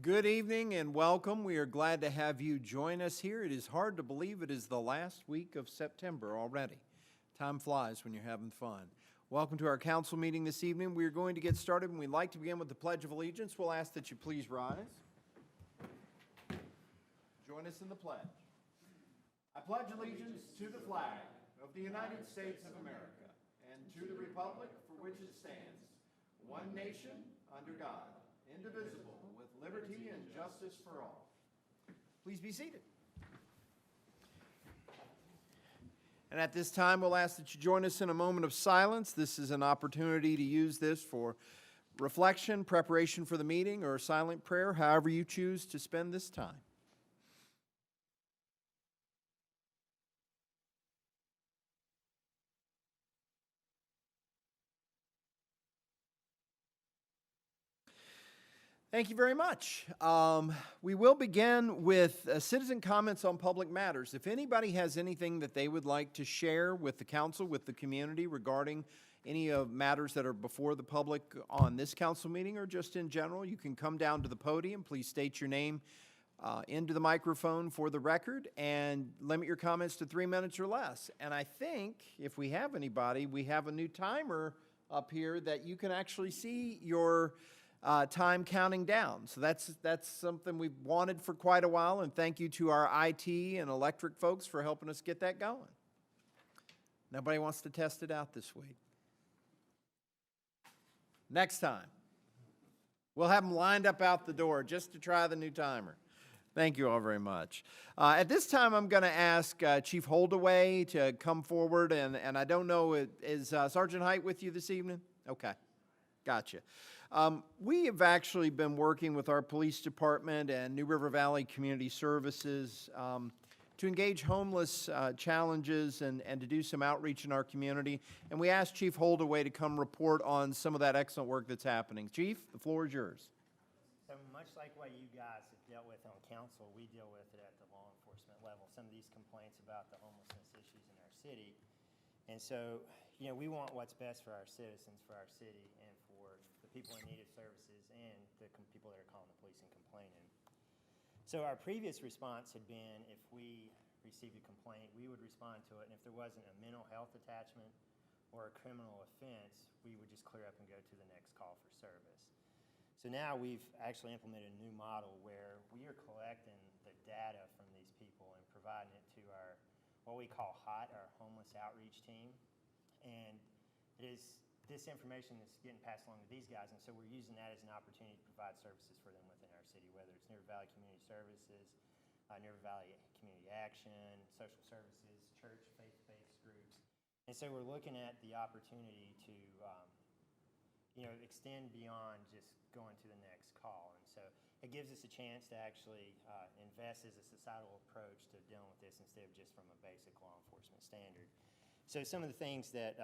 Good evening and welcome. We are glad to have you join us here. It is hard to believe it is the last week of September already. Time flies when you're having fun. Welcome to our council meeting this evening. We are going to get started and we'd like to begin with the Pledge of Allegiance. We'll ask that you please rise. Join us in the pledge. I pledge allegiance to the flag of the United States of America and to the republic for which it stands, one nation, under God, indivisible, with liberty and justice for all. Please be seated. And at this time, we'll ask that you join us in a moment of silence. This is an opportunity to use this for reflection, preparation for the meeting, or silent prayer, however you choose to spend this time. Thank you very much. We will begin with citizen comments on public matters. If anybody has anything that they would like to share with the council, with the community regarding any of matters that are before the public on this council meeting or just in general, you can come down to the podium. Please state your name into the microphone for the record and limit your comments to 3 minutes or less. And I think if we have anybody, we have a new timer up here that you can actually see your time counting down. So that's something we've wanted for quite a while, and thank you to our IT and electric folks for helping us get that going. Nobody wants to test it out this week. Next time, we'll have them lined up out the door just to try the new timer. Thank you all very much. At this time, I'm going to ask Chief Holdaway to come forward, and I don't know, is Sergeant Height with you this evening? Okay, gotcha. We have actually been working with our police department and New River Valley Community Services to engage homeless challenges and to do some outreach in our community. And we asked Chief Holdaway to come report on some of that excellent work that's happening. Chief, the floor is yours. So much like what you guys have dealt with on council, we deal with it at the law enforcement level. Some of these complaints about the homelessness issues in our city. And so, you know, we want what's best for our citizens, for our city, and for the people in need of services and the people that are calling the police and complaining. So our previous response had been if we received a complaint, we would respond to it, and if there wasn't a mental health attachment or a criminal offense, we would just clear up and go to the next call for service. So now we've actually implemented a new model where we are collecting the data from these people and providing it to our, what we call HOT, our Homeless Outreach Team. And it is this information that's getting passed along to these guys, and so we're using that as an opportunity to provide services for them within our city, whether it's New River Valley Community Services, New River Valley Community Action, social services, church, faith-based groups. And so we're looking at the opportunity to extend beyond just going to the next call. And so it gives us a chance to actually invest as a societal approach to dealing with this instead of just from a basic law enforcement standard. So some of the things that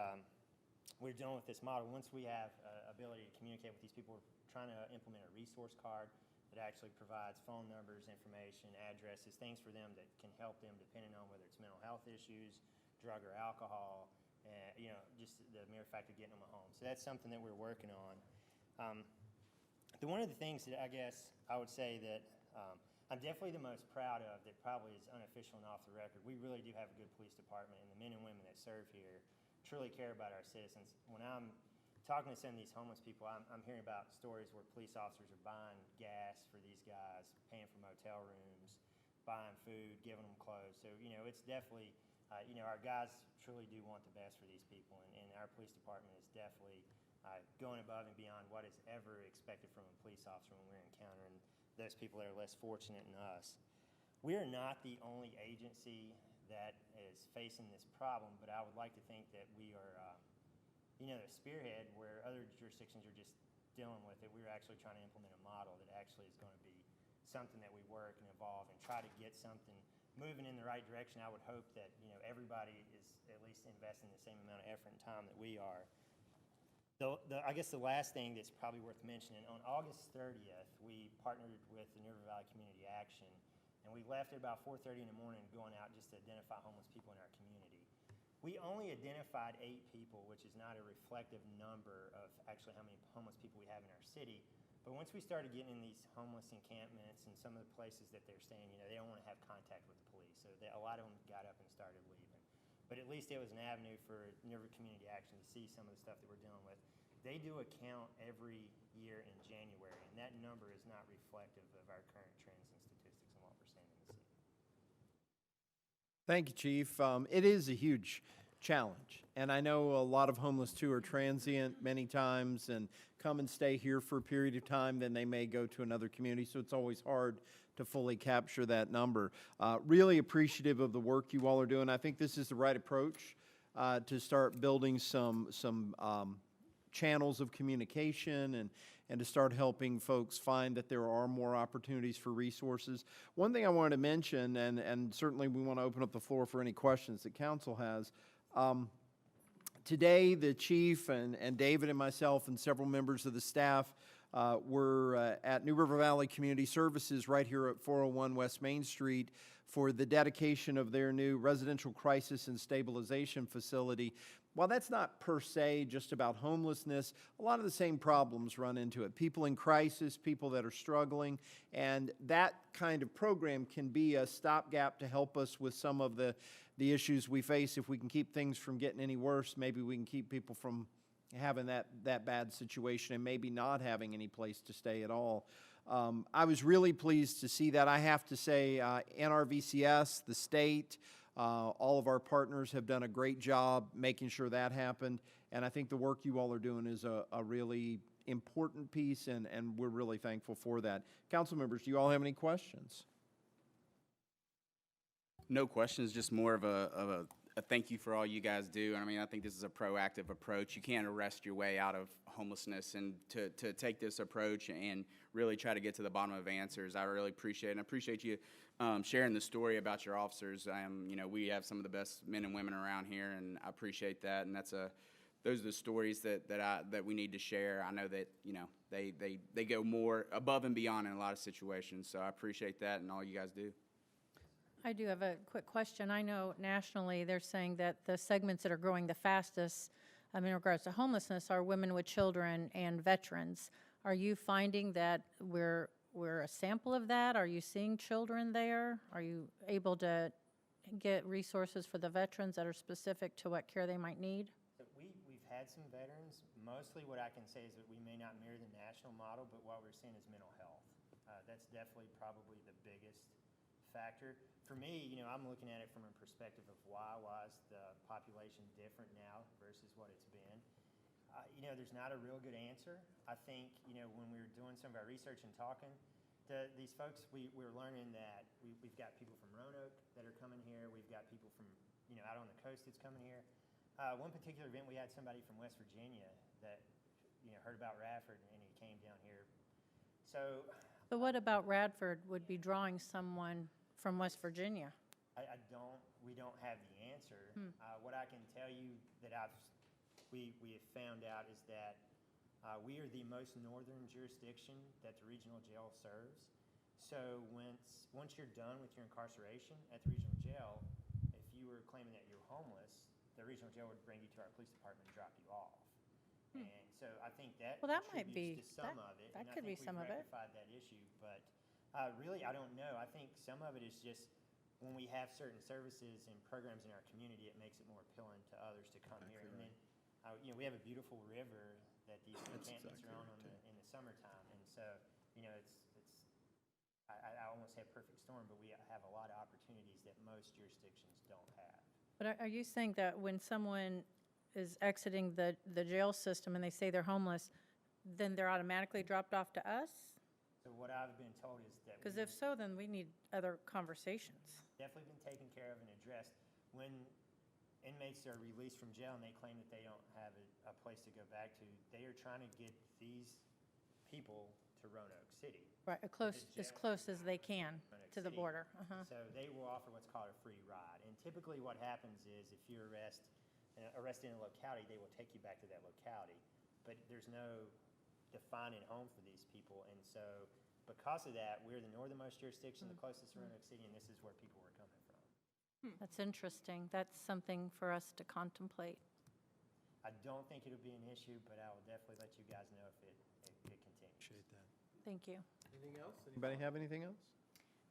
we're doing with this model, once we have ability to communicate with these people, we're trying to implement a resource card that actually provides phone numbers, information, addresses, things for them that can help them depending on whether it's mental health issues, drug or alcohol, just the mere fact of getting them a home. So that's something that we're working on. One of the things that I guess I would say that I'm definitely the most proud of, that probably is unofficial and off the record, we really do have a good police department, and the men and women that serve here truly care about our citizens. When I'm talking to some of these homeless people, I'm hearing about stories where police officers are buying gas for these guys, paying for motel rooms, buying food, giving them clothes. So, it's definitely, our guys truly do want the best for these people, and our police department is definitely going above and beyond what is ever expected from a police officer when we're encountering those people that are less fortunate than us. We are not the only agency that is facing this problem, but I would like to think that we are, the spearhead where other jurisdictions are just dealing with it. We're actually trying to implement a model that actually is going to be something that we work and evolve and try to get something moving in the right direction. I would hope that, everybody is at least investing the same amount of effort and time that we are. I guess the last thing that's probably worth mentioning, on August 30th, we partnered with the New River Valley Community Action, and we left at about 4:30 in the morning going out just to identify homeless people in our community. We only identified 8 people, which is not a reflective number of actually how many homeless people we have in our city, But once we started getting in these homeless encampments and some of the places that they're staying, they don't want to have contact with the police. So a lot of them got up and started leaving. But at least it was an avenue for River Community Action to see some of the stuff that we're dealing with. They do a count every year in January, and that number is not reflective of our current trends and statistics and what we're seeing in the city. Thank you, Chief. It is a huge challenge, and I know a lot of homeless too are transient many times and come and stay here for a period of time, then they may go to another community, so it's always hard to fully capture that number. Really appreciative of the work you all are doing. I think this is the right approach to start building some channels of communication and to start helping folks find that there are more opportunities for resources. One thing I wanted to mention, and certainly we want to open up the floor for any questions that council has. Today, the chief and David and myself and several members of the staff were at New River Valley Community Services right here at 401 West Main Street for the dedication of their new residential crisis and stabilization facility. While that's not per se just about homelessness, a lot of the same problems run into it. People in crisis, people that are struggling, and that kind of program can be a stopgap to help us with some of the issues we face. If we can keep things from getting any worse, maybe we can keep people from having that bad situation and maybe not having any place to stay at all. I was really pleased to see that. I have to say, NRVCS, the state, all of our partners have done a great job making sure that happened, and I think the work you all are doing is a really important piece, and we're really thankful for that. Council members, do you all have any questions? No questions, just more of a thank you for all you guys do. I mean, I think this is a proactive approach. You can't arrest your way out of homelessness, and to take this approach and really try to get to the bottom of answers, I really appreciate it. And I appreciate you sharing the story about your officers. We have some of the best men and women around here, and I appreciate that. And those are the stories that we need to share. I know that they go more above and beyond in a lot of situations. So I appreciate that and all you guys do. I do have a quick question. I know nationally they're saying that the segments that are growing the fastest in regards to homelessness are women with children and veterans. Are you finding that we're a sample of that? Are you seeing children there? Are you able to get resources for the veterans that are specific to what care they might need? So we've had some veterans. Mostly what I can say is that we may not mirror the national model, but what we're seeing is mental health. That's definitely probably the biggest factor. For me, I'm looking at it from a perspective of why is the population different now versus what it's been. There's not a real good answer. I think, when we were doing some of our research and talking to these folks, we're learning that we've got people from Roanoke that are coming here. We've got people from, out on the coast that's coming here. One particular event, we had somebody from West Virginia that, heard about Radford and he came down here. So. But what about Radford would be drawing someone from West Virginia? We don't have the answer. What I can tell you that we have found out is that we are the most northern jurisdiction that the regional jail serves. So once you're done with your incarceration at the regional jail, if you were claiming that you're homeless, the regional jail would bring you to our police department and drop you off. And so I think that might be to some of it. That and could I be think some of we've it. rectified that issue, but really, I don't know. I think some of it is just when we have certain services and programs in our community, it makes it more appealing to others to come here. And then, we have a beautiful river that these encampments are on in the summertime, and so I almost say a perfect storm, but we have a lot of opportunities that most jurisdictions don't have. But are you saying that when someone is exiting the jail system and they say they're homeless, then they're automatically dropped off to us? So what I've been told is that Because if so, then we need other conversations. definitely been taken care of and addressed. When inmates are released from jail and they claim that they don't have a place to go back to, they are trying to get these people to Roanoke City. Right, as close as they can to the border. So they will offer what's called a free ride. And typically what happens is if you're arrested in a locality, they will take you back to that locality. But there's no defining home for these people. And so because of that, we're the northernmost jurisdiction, the closest to Roanoke City, and this is where people were coming from. That's interesting. That's something for us to contemplate. I don't think it'll be an issue, but I will definitely let you guys know if it continues. Appreciate that. Thank you. Anything else? Anybody have anything else?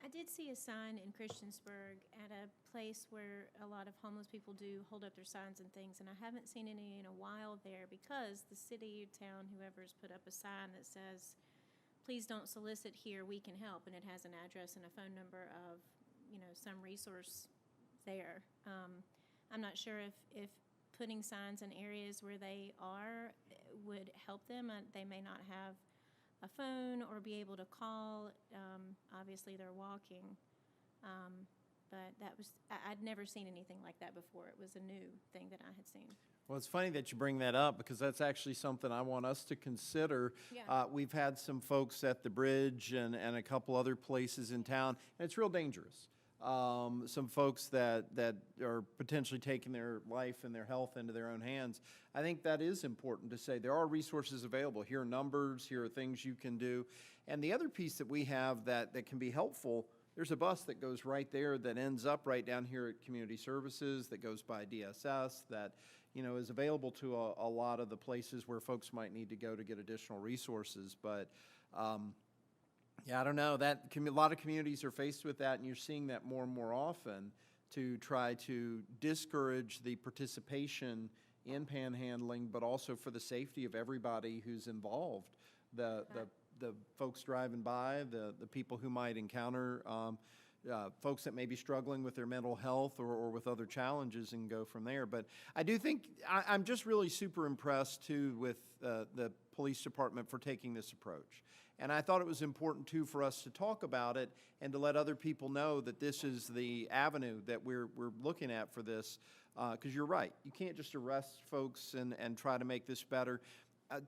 I did see a sign in Christiansburg at a place where a lot of homeless people do hold up their signs and things, and I haven't seen any in a while there because the city, town, whoever's put up a sign that says, please don't solicit here, we can help, and it has an address and a phone number of, some resource there. I'm not sure if putting signs in areas where they are would help them. They may not have a phone or be able to call. Obviously, they're walking. But I'd never seen anything like that before. It was a new thing that I had seen. Well, it's funny that you bring that up because that's actually something I want us to consider. Yeah. We've had some folks at the bridge and a couple other places in town, and it's real dangerous. Some folks that are potentially taking their life and their health into their own hands. I think that is important to say. There are resources available. Here are numbers. Here are things you can do. And the other piece that we have that can be helpful, there's a bus that goes right there that ends up right down here at Community Services, that goes by DSS, that is available to a lot of the places where folks might need to go to get additional resources. But yeah, I don't know. A lot of communities are faced with that, and you're seeing that more and more often to try to discourage the participation in panhandling, but also for the safety of everybody who's involved. The folks driving by, the people who might encounter folks that may be struggling with their mental health or with other challenges, and go from there. But I do think I'm just really super impressed too with the police department for taking this approach. And I thought it was important too for us to talk about it and to let other people know that this is the avenue that we're looking at for this. Because you're right, you can't just arrest folks and try to make this better.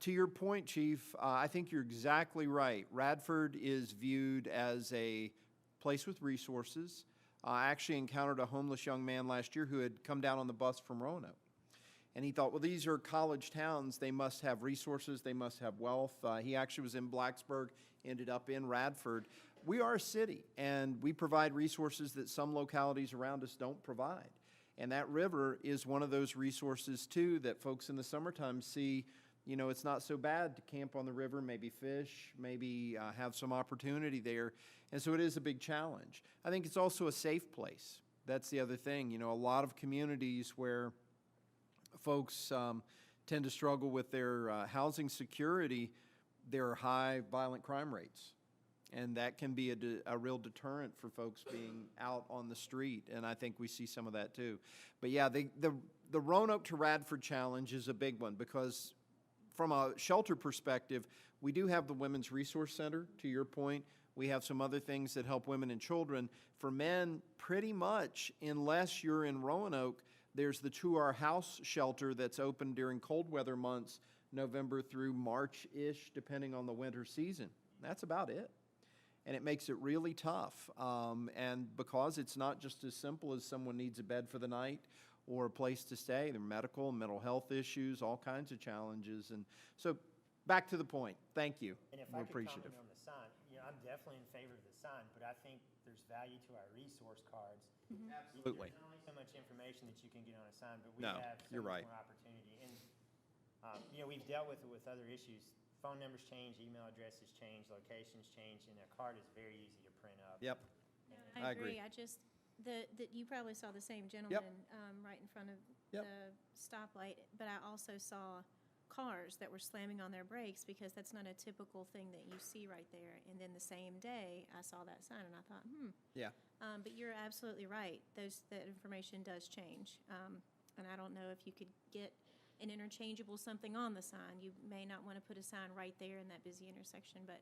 To your point, Chief, I think you're exactly right. Radford is viewed as a place with resources. I actually encountered a homeless young man last year who had come down on the bus from Roanoke. And he thought, well, these are college towns. They must have resources. They must have wealth. He actually was in Blacksburg, ended up in Radford. We are a city, and we provide resources that some localities around us don't provide. And that river is one of those resources, too, that folks in the summertime see. It's not so bad to camp on the river, maybe fish, maybe have some opportunity there. And so it is a big challenge. I think it's also a safe place. That's the other thing. A lot of communities where folks tend to struggle with their housing security, there are high violent crime rates. And that can be a real deterrent for folks being out on the street. And I think we see some of that too. But yeah, the Roanoke to Radford challenge is a big one because from a shelter perspective, we do have the Women's Resource Center, to your point. We have some other things that help women and children. For men, pretty much, unless you're in Roanoke, there's the To Our House shelter that's open during cold weather months, November through March-ish, depending on the winter season. That's about it. And it makes it really tough. And because it's not just as simple as someone needs a bed for the night or a place to stay, there are medical and mental health issues, all kinds of challenges. And so back to the point. Thank you. And if We're I could appreciative. comment on the sign, I'm definitely in favor of the sign, but I think there's value to our resource cards. Absolutely. There's only so much information that you can get on a sign, but we No, have so you're much right. more opportunity. And, we've dealt with it with other issues. Phone numbers change, email addresses change, locations change, and a card is very easy to print up. Yep. I I agree. agree. That you probably saw the same gentleman right in front of Yep. the stoplight, but I also saw cars that were slamming on their brakes because that's not a typical thing that you see right there. And then the same day, I saw that sign and I thought, Yeah. But you're absolutely right. That information does change. And I don't know if you could get an interchangeable something on the sign. You may not want to put a sign right there in that busy intersection, but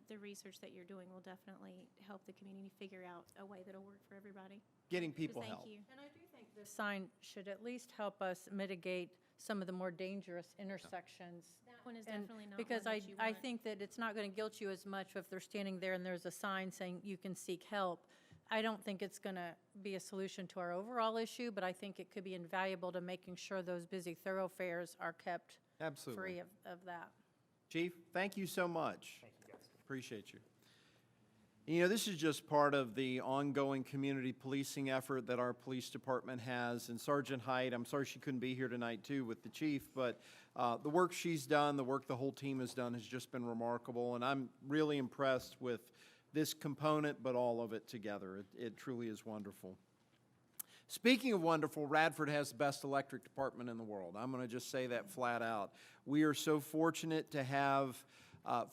the research that you're doing will definitely help the community figure out a way that'll work for everybody. Getting So people thank help. you. And I do think this sign should at least help us mitigate some of the more dangerous intersections. That one is And definitely not one because that you I want. think that it's not going to guilt you as much if they're standing there and there's a sign saying you can seek help. I don't think it's going to be a solution to our overall issue, but I think it could be invaluable to making sure those busy thoroughfares are kept Absolutely. free of that. Chief, thank you so much. Thank you, guys. Appreciate you. You know, this is just part of the ongoing community policing effort that our police department has. And Sergeant Height, I'm sorry she couldn't be here tonight too with the chief, but the work she's done, the work the whole team has done has just been remarkable. And I'm really impressed with this component, but all of it together. It truly is wonderful. Speaking of wonderful, Radford has the best electric department in the world. I'm going to just say that flat out. We are so fortunate to have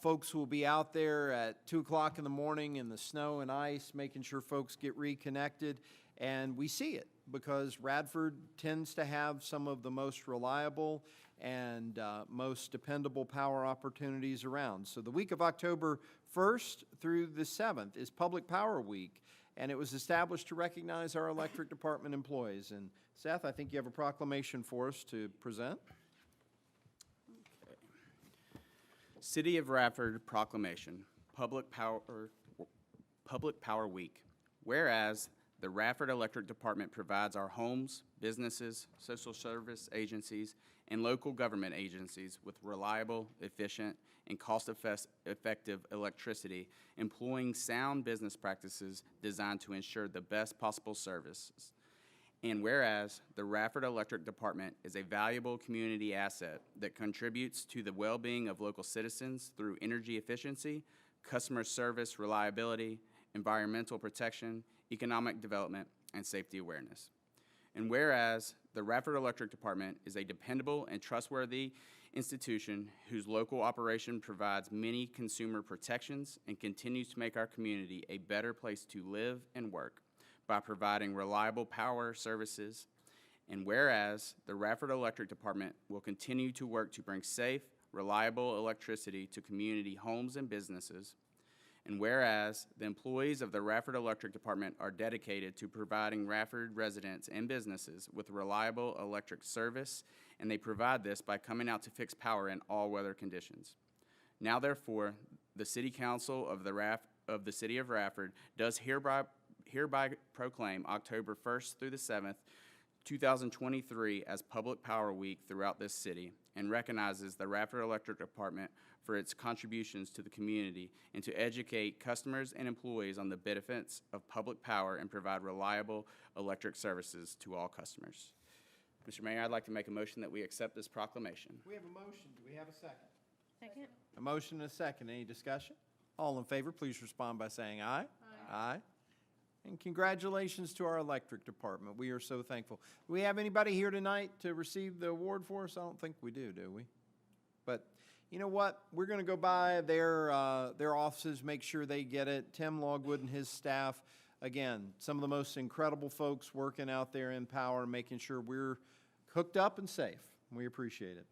folks who will be out there at 2 o'clock in the morning in the snow and ice, making sure folks get reconnected. And we see it because Radford tends to have some of the most reliable and most dependable power opportunities around. So the week of October 1st through the 7th is Public Power Week, and it was established to recognize our electric department employees. And Seth, I think you have a proclamation for us to present. City of Radford Proclamation, Public Power Week. Whereas the Radford Electric Department provides our homes, businesses, social service agencies, and local government agencies with reliable, efficient, and cost-effective electricity, employing sound business practices designed to ensure the best possible services. And whereas the Radford Electric Department is a valuable community asset that contributes to the well-being of local citizens through energy efficiency, customer service reliability, environmental protection, economic development, and safety awareness. And whereas the Radford Electric Department is a dependable and trustworthy institution whose local operation provides many consumer protections and continues to make our community a better place to live and work by providing reliable power services. And whereas the Radford Electric Department will continue to work to bring safe, reliable electricity to community homes and businesses. And whereas the employees of the Radford Electric Department are dedicated to providing Radford residents and businesses with reliable electric service, and they provide this by coming out to fix power in all weather conditions. Now therefore, the City Council of the City of Radford does hereby proclaim October 1st through the 7th, 2023 as Public Power Week throughout this city, and recognizes the Radford Electric Department for its contributions to the community and to educate customers and employees on the benefits of public power and provide reliable electric services to all customers. Mr. Mayor, I'd like to make a motion that we accept this proclamation. We have a motion. Do we have a second? Second? A motion and a second. Any discussion? All in favor, please respond by saying aye. Aye. And congratulations to our electric department. We are so thankful. Do we have anybody here tonight to receive the award for us? I don't think we do we? But you know what? We're going to go by their offices, make sure they get it. Tim Logwood and his staff, again, some of the most incredible folks working out there in power, making sure we're hooked up and safe. We appreciate it.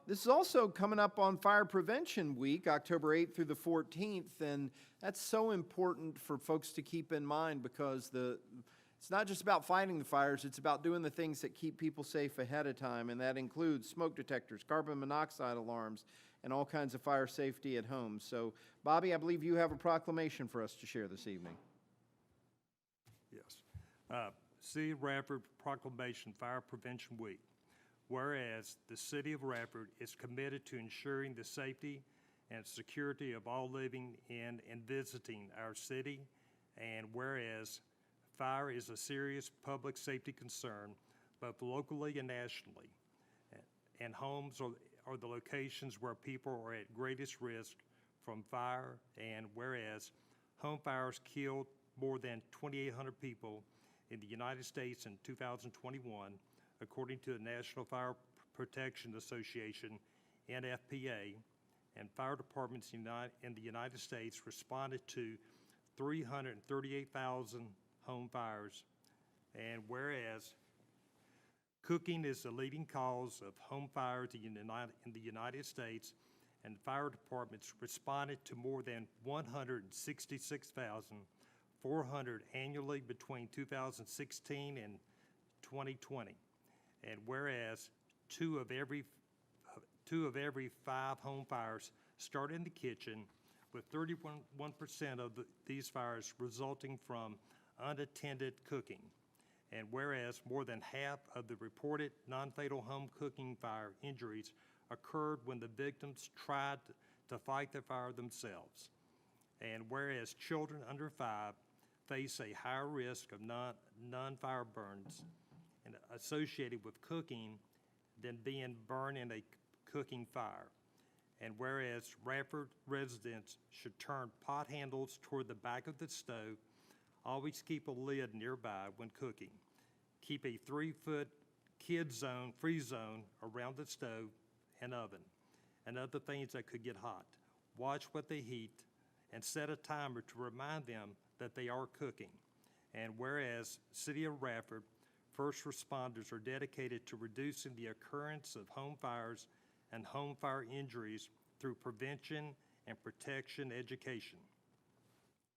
This is also coming up on Fire Prevention Week, October 8th through the 14th, and that's so important for folks to keep in mind because it's not just about fighting the fires, it's about doing the things that keep people safe ahead of time, and that includes smoke detectors, carbon monoxide alarms, and all kinds of fire safety at home. So, Bobby, I believe you have a proclamation for us to share this evening. Yes. City of Radford Proclamation Fire Prevention Week. Whereas the City of Radford is committed to ensuring the safety and security of all living in and visiting our city, and whereas fire is a serious public safety concern both locally and nationally, and homes are the locations where people are at greatest risk from fire, and whereas home fires killed more than 2,800 people in the United States in 2021, according to the National Fire Protection Association, NFPA, and fire departments in the United States responded to 338,000 home fires. And whereas cooking is the leading cause of home fires in the United States, and fire departments responded to more than 166,400 annually between 2016 and 2020. And whereas two of every 5 home fires start in the kitchen, with 31% of these fires resulting from unattended cooking. And whereas more than half of the reported non-fatal home cooking fire injuries occurred when the victims tried to fight the fire themselves. And whereas children under 5 face a higher risk of non-fire burns and associated with cooking than being burned in a cooking fire. And whereas Radford residents should turn pot handles toward the back of the stove, always keep a lid nearby when cooking. Keep a 3-foot free zone around the stove and oven, and other things that could get hot. Watch what they heat and set a timer to remind them that they are cooking. And whereas City of Radford first responders are dedicated to reducing the occurrence of home fires and home fire injuries through prevention and protection education.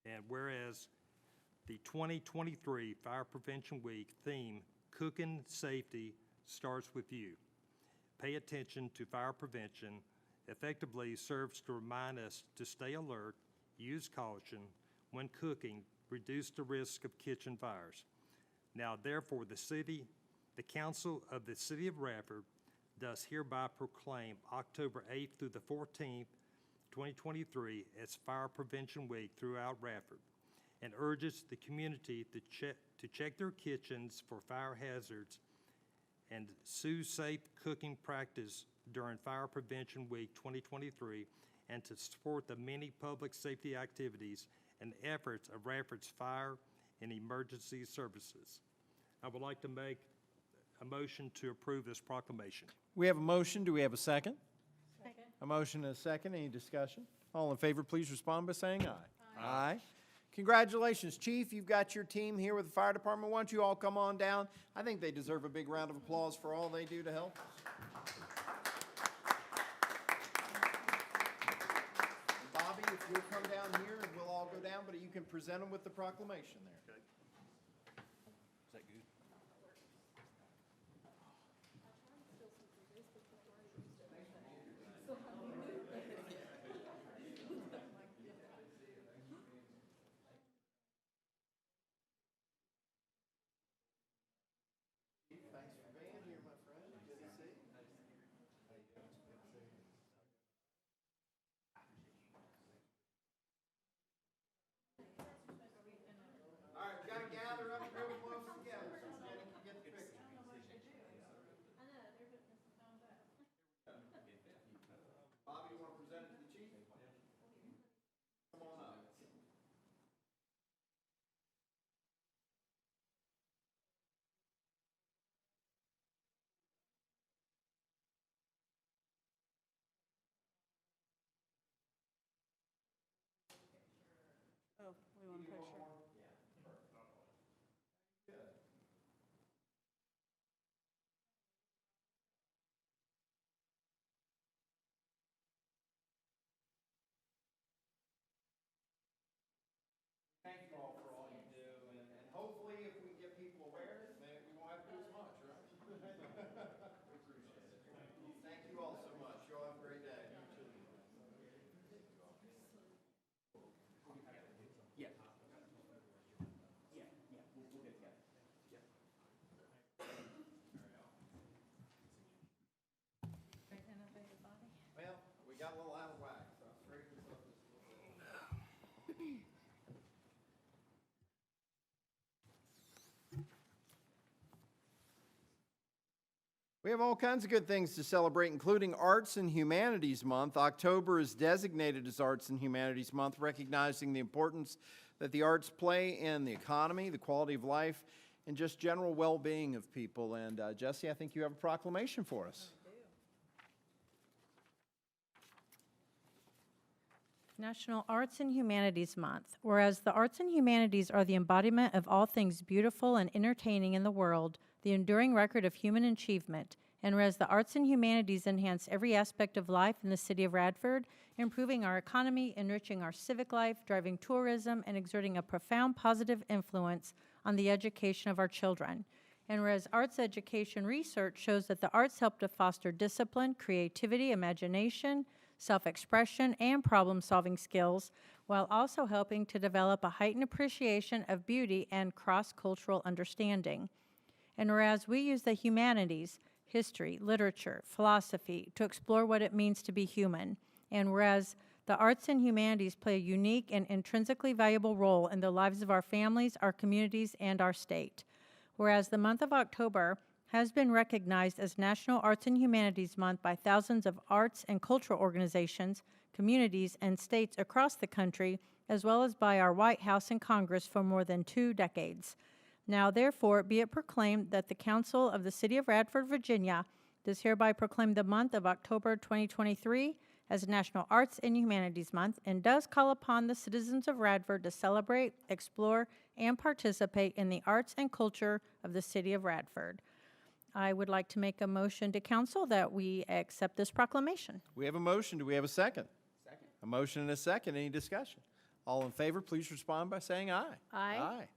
And whereas the 2023 Fire Prevention Week theme, Cooking Safety, starts with you. Pay attention to fire prevention effectively serves to remind us to stay alert, use caution when cooking, reduce the risk of kitchen fires. Now, therefore, the Council of the City of Radford does hereby proclaim October 8th through the 14th, 2023 as Fire Prevention Week throughout Radford, and urges the community to check their kitchens for fire hazards and sue safe cooking practice during Fire Prevention Week 2023, and to support the many public safety activities and efforts of Radford's fire and emergency services. I would like to make a motion to approve this proclamation. We have a motion. Do we have a second? Second. A motion and a second. Any discussion? All in favor, please respond by saying aye. Aye. Congratulations, Chief. You've got your team here with the fire department. Why don't you all come on down? I think they deserve a big round of applause for all they do to help us. And Bobby, if you'll come down here and we'll all go down, but you can present them with the proclamation there. Oh, we want a picture. Thank you all for all you do, and hopefully if we get people aware, we won't have to do as much, right? We appreciate it. Thank you all so much. You all have a great day. Well, we got a little out of whack, so I'm afraid this stuff is a little bit. We have all kinds of good things to celebrate, including Arts and Humanities Month. October is designated as Arts and Humanities Month, recognizing the importance that the arts play in the economy, the quality of life, and just general well-being of people. And Jesse, I think you have a proclamation for us. National Arts and Humanities Month. Whereas the arts and humanities are the embodiment of all things beautiful and entertaining in the world, the enduring record of human achievement, and whereas the arts and humanities enhance every aspect of life in the city of Radford, improving our economy, enriching our civic life, driving tourism, and exerting a profound positive influence on the education of our children. And whereas arts education research shows that the arts help to foster discipline, creativity, imagination, self-expression, and problem-solving skills, while also helping to develop a heightened appreciation of beauty and cross-cultural understanding. And whereas we use the humanities, history, literature, philosophy, to explore what it means to be human, and whereas The arts and humanities play a unique and intrinsically valuable role in the lives of our families, our communities, and our state. Whereas the month of October has been recognized as National Arts and Humanities Month by thousands of arts and cultural organizations, communities, and states across the country, as well as by our White House and Congress for more than 2 decades. Now, therefore, be it proclaimed that the Council of the City of Radford, Virginia, does hereby proclaim the month of October 2023 as National Arts and Humanities Month and does call upon the citizens of Radford to celebrate, explore, and participate in the arts and culture of the City of Radford. I would like to make a motion to council that we accept this proclamation. We have a motion. Do we have a second? Second. A motion and a second. Any discussion? All in favor, please respond by saying aye. Aye. Aye.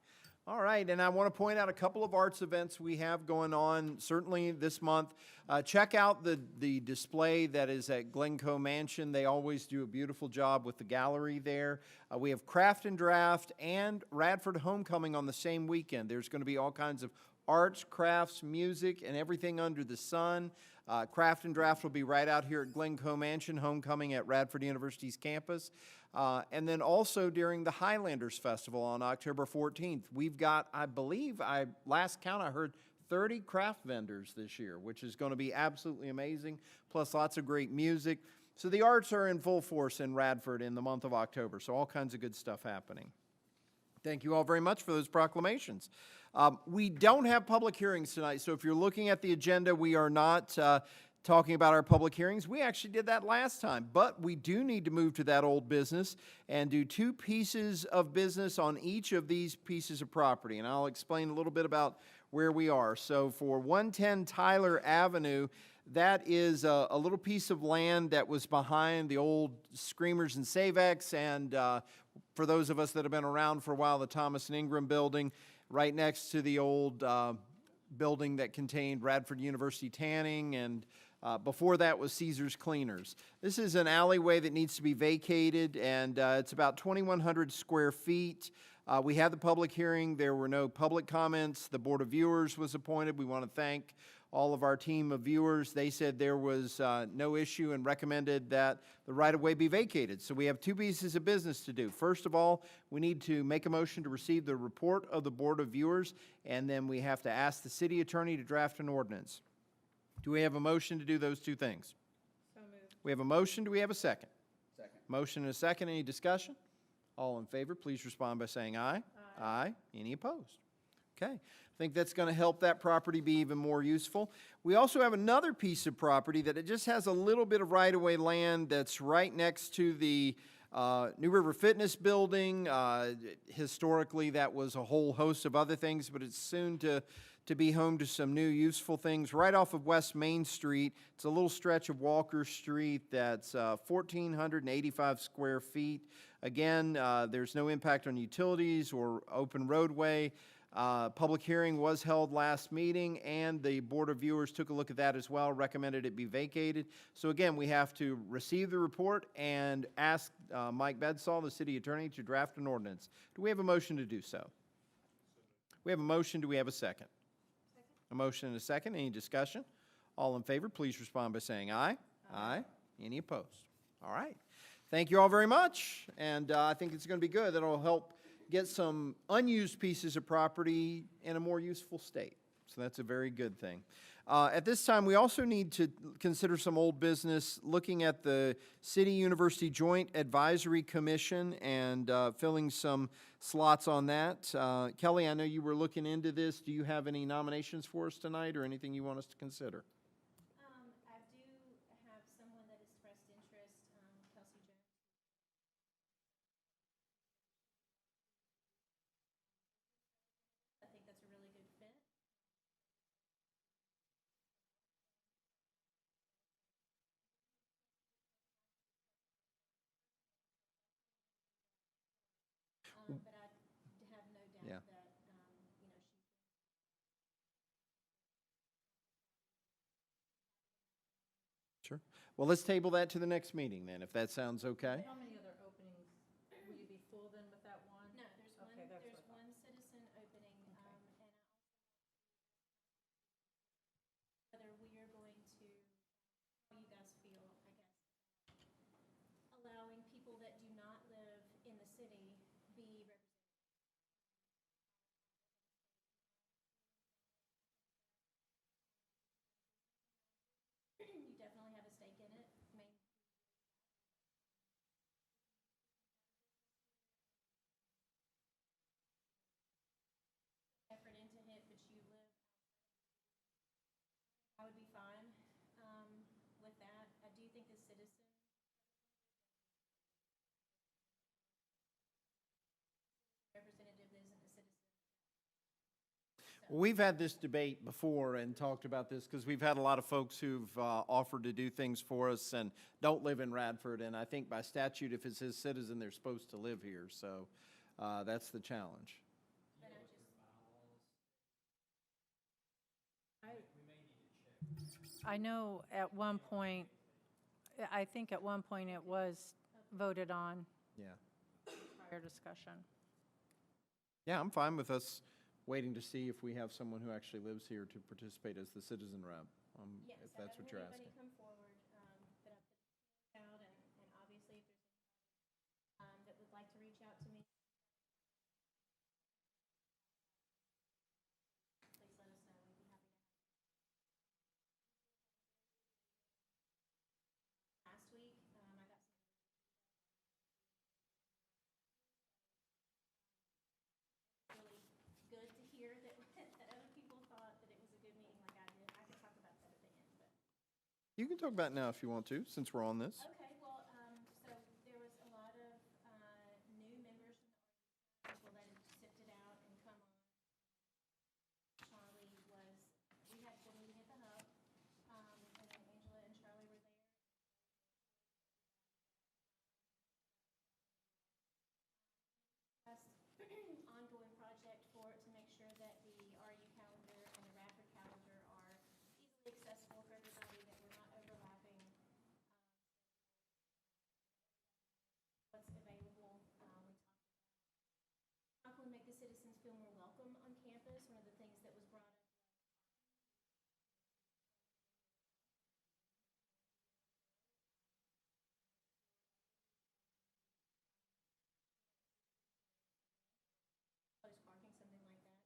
All right, and I want to point out a couple of arts events we have going on, certainly this month. Check out the display that is at Glencoe Mansion. They always do a beautiful job with the gallery there. We have Craft and Draft and Radford Homecoming on the same weekend. There's going to be all kinds of arts, crafts, music, and everything under the sun. Craft and Draft will be right out here at Glencoe Mansion, Homecoming at Radford University's campus. And then also during the Highlanders Festival on October 14th, we've got, I believe, last count I heard 30 craft vendors this year, which is going to be absolutely amazing, plus lots of great music. So the arts are in full force in Radford in the month of October, so all kinds of good stuff happening. Thank you all very much for those proclamations. We don't have public hearings tonight, so if you're looking at the agenda, we are not talking about our public hearings. We actually did that last time, but we do need to move to that old business and do 2 pieces of business on each of these pieces of property, and I'll explain a little bit about where we are. So for 110 Tyler Avenue, that is a little piece of land that was behind the old Screamers and Savex, and for those of us that have been around for a while, the Thomas and Ingram building, right next to the old building that contained Radford University Tanning, and before that was Caesar's Cleaners. This is an alleyway that needs to be vacated, and it's about 2,100 square feet. We had the public hearing. There were no public comments. The Board of Viewers was appointed. We want to thank all of our team of viewers. They said there was no issue and recommended that the right-of-way be vacated. So we have 2 pieces of business to do. First of all, we need to make a motion to receive the report of the Board of Viewers, and then we have to ask the city attorney to draft an ordinance. Do we have a motion to do those 2 things? So moved. We have a motion. Do we have a second? Second. Motion and a second. Any discussion? All in favor, please respond by saying aye. Aye. Aye. Any opposed? Okay. I think that's going to help that property be even more useful. We also have another piece of property that it just has a little bit of right-of-way land that's right next to the New River Fitness building. Historically, that was a whole host of other things, but it's soon to be home to some new useful things right off of West Main Street. It's a little stretch of Walker Street that's 1,485 square feet. Again, there's no impact on utilities or open roadway. Public hearing was held last meeting, and the Board of Viewers took a look at that as well, recommended it be vacated. So again, we have to receive the report and ask Mike Bedsall, the city attorney, to draft an ordinance. Do we have a motion to do so? We have a motion. Do we have a second? A motion and a second. Any discussion? All in favor, please respond by saying aye. Aye. Any opposed? All right. Thank you all very much, and I think it's going to be good. That'll help get some unused pieces of property in a more useful state. So that's a very good thing. At this time, we also need to consider some old business, looking at the City University Joint Advisory Commission and filling some slots on that. Kelly, I know you were looking into this. Do you have any nominations for us tonight or anything you want us to consider? I do have someone that expressed interest, Kelsey Jones. I think that's a really good fit. But I have no doubt Yeah. that, you know, she. Sure. Well, let's table that to the next meeting then, if that sounds okay. How many other openings? Will you be full then with that one? No, there's one, Okay, that's there's what I one citizen opening, and whether we are going to, how you guys feel, I guess, allowing people city be represented. You definitely have a stake in it. I mean, effort into it, but you live. I would be fine with that. I do think the citizen representative isn't a citizen. We've had this debate before and talked about this because we've had a lot of folks who've offered to do things for us and don't live in Radford. And I think by statute, if it's his citizen, they're supposed to live here. So that's the challenge. But I just, I know at one point, I think at one point it was voted on Yeah. prior discussion. Yeah, I'm fine with us waiting to see if we have someone who actually lives here to participate as the citizen rep, yes, if I that's what haven't you're had anybody asking. come forward, but I've put it out, and obviously if there's anybody that would like to reach out to me, please let us know. We'd be happy to have you. Last week, I got some really good to hear that, that other people thought that it was a good meeting like I did. I can talk about that at the end, but. You can talk about it now if you want to, since we're on this. Okay, well, so there was a lot of new members from the people that had sifted out and come on. Charlie was, we had the meeting at the Hub, and then Angela and Charlie were there. Ongoing project to make sure that the RU calendar and the Radford calendar are easily accessible for everybody, that we're not overlapping what's available. We talked about how can we make the citizens feel more welcome on campus. One of the things that was brought up close parking, something like that.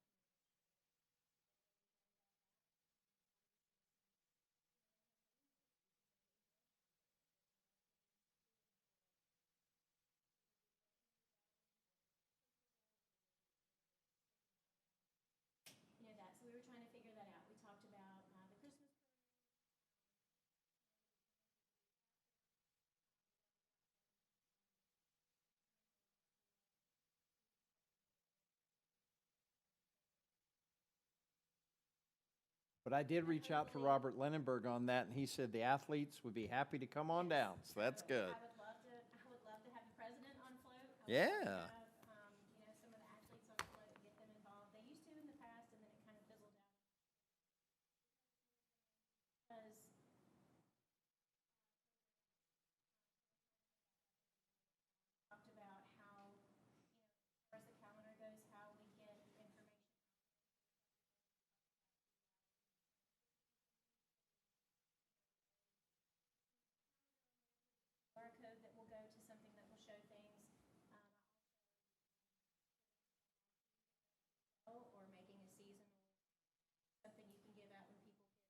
You know that, so we were trying to figure that out. We talked about the Christmas parade. But I did reach out to Robert Lenenberg on that, and he said the athletes would be happy to come on down, so that's good. I would love to have the president on float. I would love to Yeah. have, you know, some of the athletes on float and get them involved. They used to in the past, and then it kind of fizzled out. Because talked about how, you know, as far as the calendar goes, how we get information. Code that will go to something that will show things. Or making a seasonal, something you can give out when people get.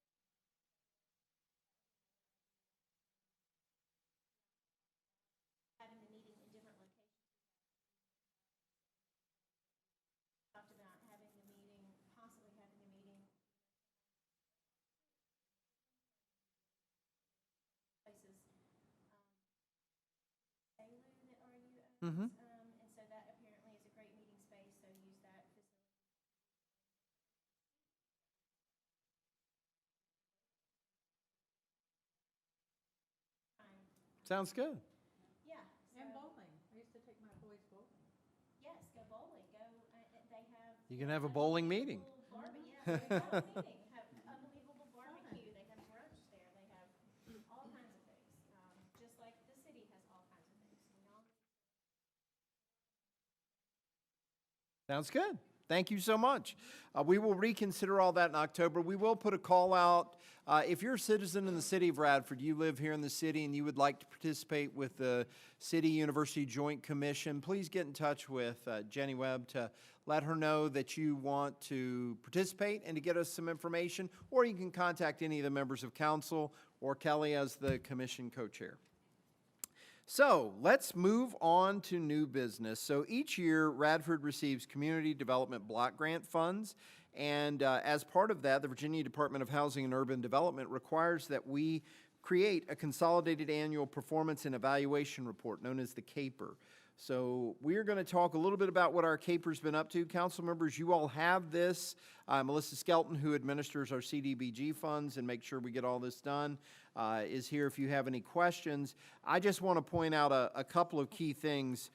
Having the meeting in different locations. Talked about having the meeting, possibly having the meeting. Places. Salu that RU owns, and so that apparently is a great meeting space, so use that facility. Sounds good. Yeah. And so- bowling. I used to take my boys bowling. Yes, go bowling, go, they have. You can have a bowling meeting. Barbie, yeah, they have a meeting, have unbelievable barbecue, they have brunch there, they have all kinds of things. Just like the city has all kinds of things. We all. Sounds good. Thank you so much. We will reconsider all that in October. We will put a call out. If you're a citizen in the city of Radford, you live here in the city and you would like to participate with the City University Joint Commission, please get in touch with Jenny Webb to let her know that you want to participate and to get us some information, or you can contact any of the members of council or Kelly as the commission co-chair. So let's move on to new business. So each year, Radford receives community development block grant funds. And as part of that, the Virginia Department of Housing and Urban Development requires that we create a consolidated annual performance and evaluation report known as the CAPER. So we're going to talk a little bit about what our CAPER's been up to. Council members, you all have this. Melissa Skelton, who administers our CDBG funds and makes sure we get all this done, is here if you have any questions. I just want to point out a couple of key things.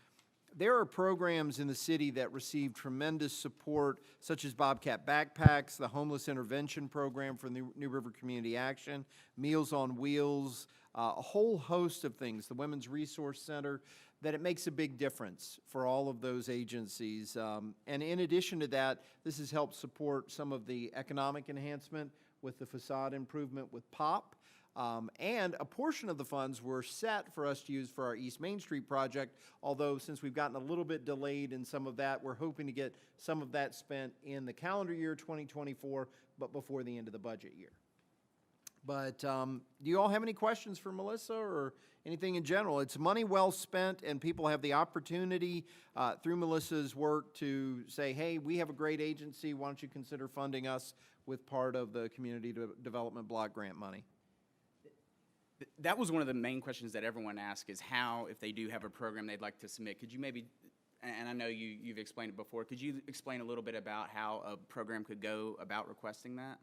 There are programs in the city that receive tremendous support, such as Bobcat Backpacks, the Homeless Intervention Program for New River Community Action, Meals on Wheels, a whole host of things, the Women's Resource Center, that it makes a big difference for all of those agencies. And in addition to that, this has helped support some of the economic enhancement with the facade improvement with POP. And a portion of the funds were set for us to use for our East Main Street project, although since we've gotten a little bit delayed in some of that, we're hoping to get some of that spent in the calendar year 2024, but before the end of the budget year. But do you all have any questions for Melissa or anything in general? It's money well spent, and people have the opportunity through Melissa's work to say, hey, we have a great agency, why don't you consider funding us with part of the Community Development Block Grant money? That was one of the main questions that everyone asks is how, if they do have a program they'd like to submit, could you maybe, and I know you've explained it before, could you explain a little bit about how a program could go about requesting that?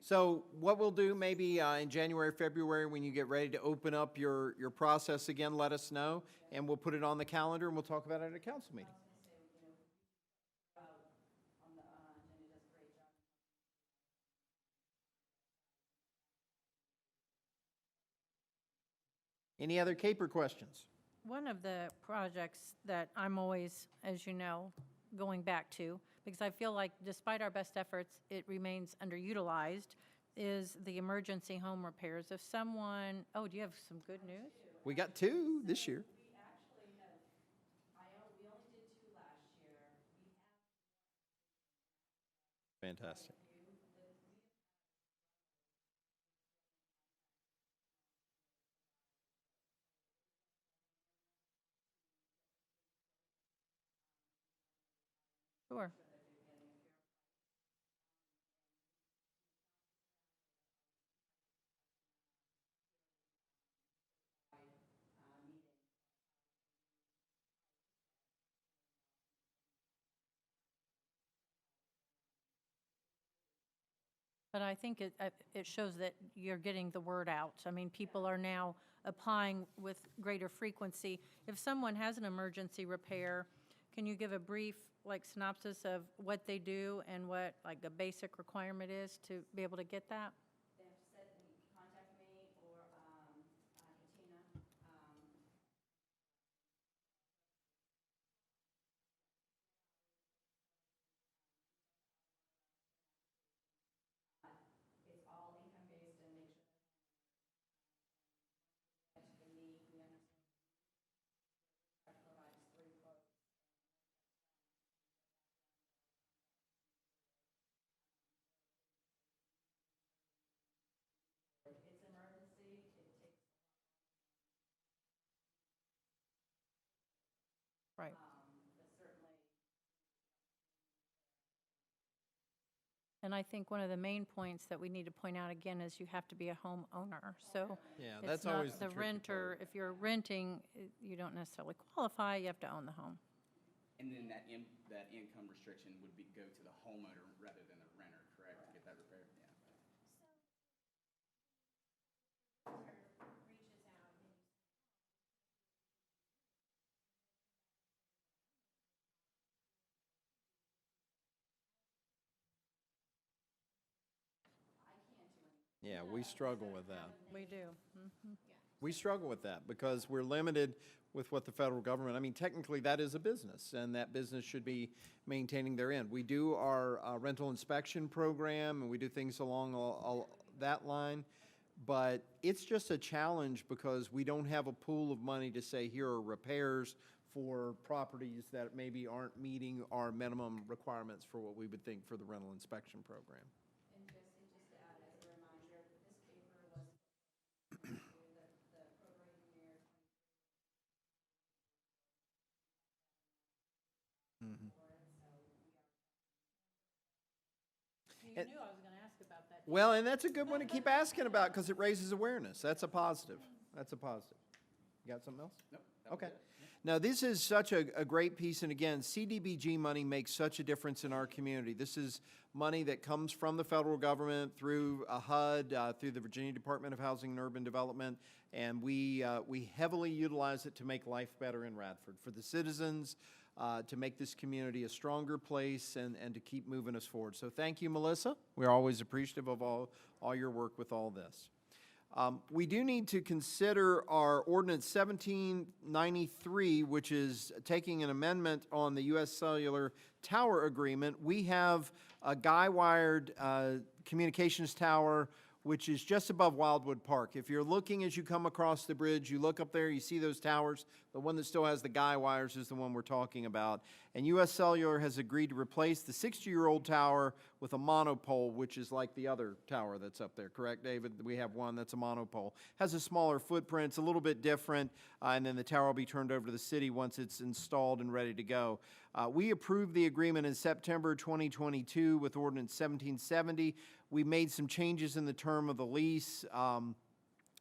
So what we'll do maybe in January, February, when you get ready to open up your process again, let us know, and we'll put it on the calendar, and we'll talk about it at a council meeting. Any other CAPER questions? One of the projects that I'm always, as you know, going back to, because I feel like despite our best efforts, it remains underutilized, is the emergency home repairs. If someone, oh, do you have some good news? We got 2 this year. We actually have, we only did 2 last year. Fantastic. Sure. But I think it shows that you're getting the word out. I mean, people are now applying with greater frequency. If someone has an emergency repair, can you give a brief, like, synopsis of what they do and what, like, a basic requirement is to be able to get that? They have to contact me or Katina. It's all income-based and make sure that the need, we understand. Provides 3 quotes. And I think one of the main points that we need to point out again is you have to be a homeowner. So Yeah, it's that's not always the the tricky renter. part. If you're renting, you don't necessarily qualify, you have to own the home. And then that income restriction would go to the homeowner rather than the renter, correct, to get that repaired? Yeah. Yeah, we struggle with that. We do. We struggle with that because we're limited with what the federal government, I mean, technically that is a business and that business should be maintaining their end. We do our rental inspection program and we do things along all that line. But it's just a challenge because we don't have a pool of money to say, here are repairs for properties that maybe aren't meeting our minimum requirements for what we would think for the rental inspection program. And just to add as a reminder, this paper was the program year You knew I was going to ask about that. Well, and that's a good one to keep asking about because it raises awareness. That's a positive. That's a positive. You got something else? Nope. that was Okay. it. Now, this is such a great piece, and again, CDBG money makes such a difference in our community. This is money that comes from the federal government through HUD, through the Virginia Department of Housing and Urban Development, and we heavily utilize it to make life better in Radford, for the citizens, to make this community a stronger place and to keep moving us forward. So thank you, Melissa. We're always appreciative of all your work with all this. We do need to consider our ordinance 1793, which is taking an amendment on the U.S. Cellular Tower Agreement. We have a guy-wired communications tower, which is just above Wildwood Park. If you're looking as you come across the bridge, you look up there, you see those towers. The one that still has the guy wires is the one we're talking about. And U.S. Cellular has agreed to replace the 60-year-old tower with a monopole, which is like the other tower that's up there, correct, David? We have one that's a monopole. Has a smaller footprint, it's a little bit different, and then the tower will be turned over to the city once it's installed and ready to go. We approved the agreement in September 2022 with Ordinance 1770. We made some changes in the term of the lease.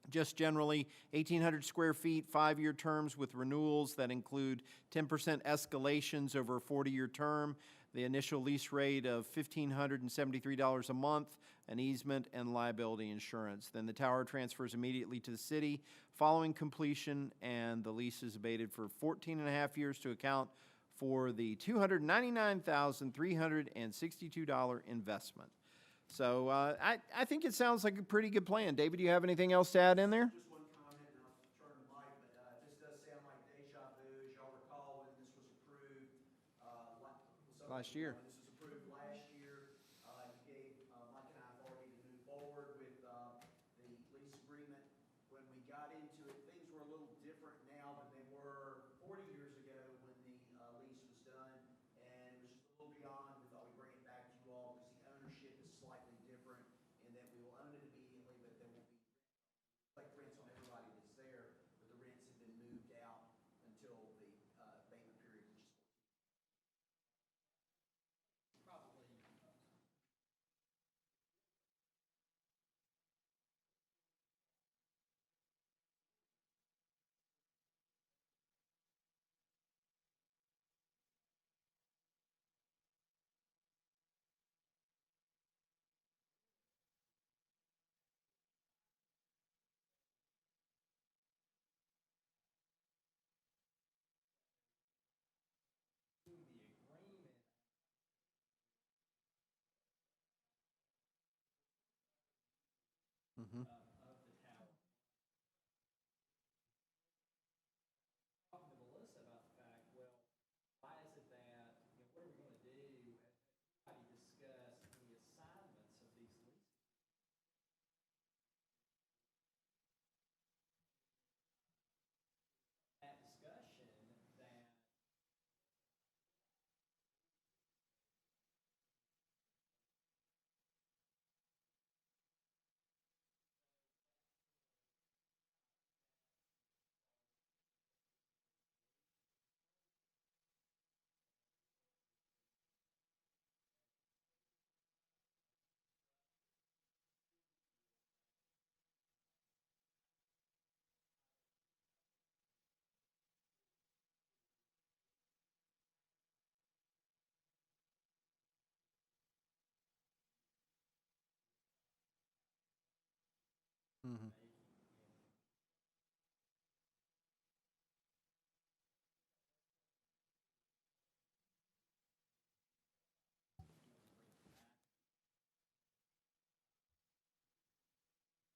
Just generally, 1,800 square feet, 5-year terms with renewals that include 10% escalations over a 40-year term, the initial lease rate of $1,573 a month, an easement and liability insurance. Then the tower transfers immediately to the city following completion, and the lease is abated for 14 and a half years to account for the $299,362 investment. So I think it sounds like a pretty good plan. David, do you have anything else to add in there? Just one comment, and I'll turn to Mike, but this does sound like deja vu. As y'all recall, when this was approved Last year. When this was approved last year, you gave Mike and I authority to move forward with the lease agreement. When we got into it, things were a little different now than they were 40 years ago when the lease was done, and it was just a little beyond. We thought we'd bring it back to you all because the ownership is slightly different in that we will own it immediately, but there will be like rents on everybody that's there, but the rents have been moved out until the abatement period, which is 14.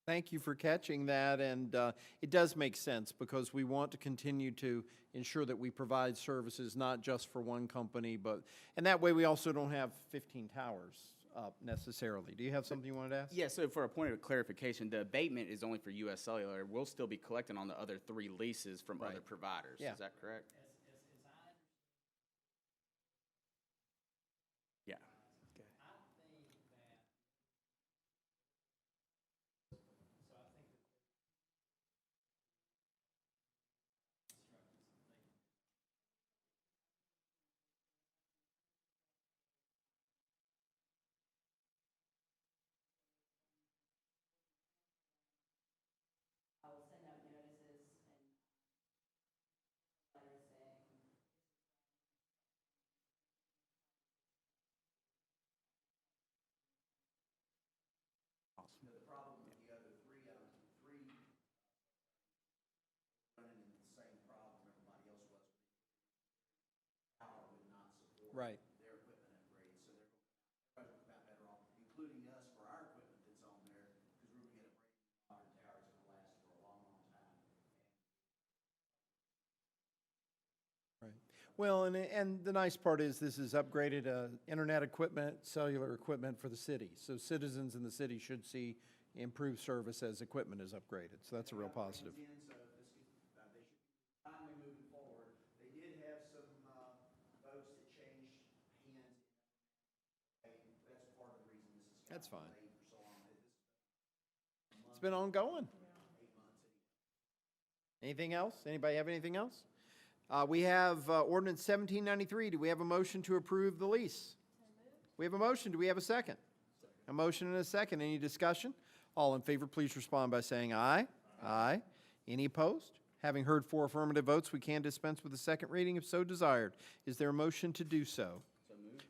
Thank you for catching that, and it does make sense because we want to continue to ensure that we provide services not just for one company, but, and that way we also don't have 15 towers up necessarily. Do you have something you wanted to ask? Yeah, so for a point of clarification, the abatement is only for US Cellular. We'll still be collecting on the other 3 leases from other Right. providers. Yeah. Is that correct? Yeah. I will send out notices and letters saying, The problem with the other three running into the same problem everybody else was. Power would not support Right. their equipment upgrades, so they're going to come out better off, including us for our equipment that's on there, because we're going to get a brand new modern tower that's going to last for a long, long time. Right. Well, and the nice part is this is upgraded internet equipment, cellular equipment for the city. So citizens in the city should see improved service as equipment is upgraded. So that's a real positive. So if this could, they should be finally moving forward. They did have some votes that changed hands. That's part of the reason this is. That's fine. Delayed for so long. It's been ongoing. Anything else? Anybody have anything else? We have ordinance 1793. Do we have a motion to approve the lease? We have a motion. Do we have a second? A motion and a second. Any discussion? All in favor, please respond by saying aye. Aye. Any opposed? Having heard 4 affirmative votes, we can dispense with the second reading if so desired. Is there a motion to do so?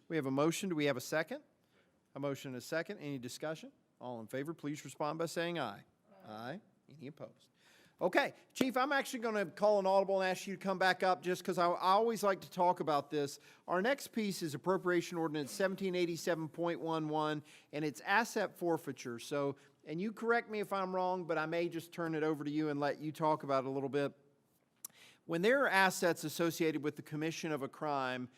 We have a motion. Do we have a second? A motion and a second. Any discussion? All in favor, please respond by saying aye. Aye. Any opposed? Okay, Chief, I'm actually going to call an audible and ask you to come back up just because I always like to talk about this. Our next piece is Appropriation Ordinance 1787.11, and it's asset forfeiture. So, and you correct me if I'm wrong, but I may just turn it over to you and let you talk about it a little bit. When there are assets associated with the commission of a crime,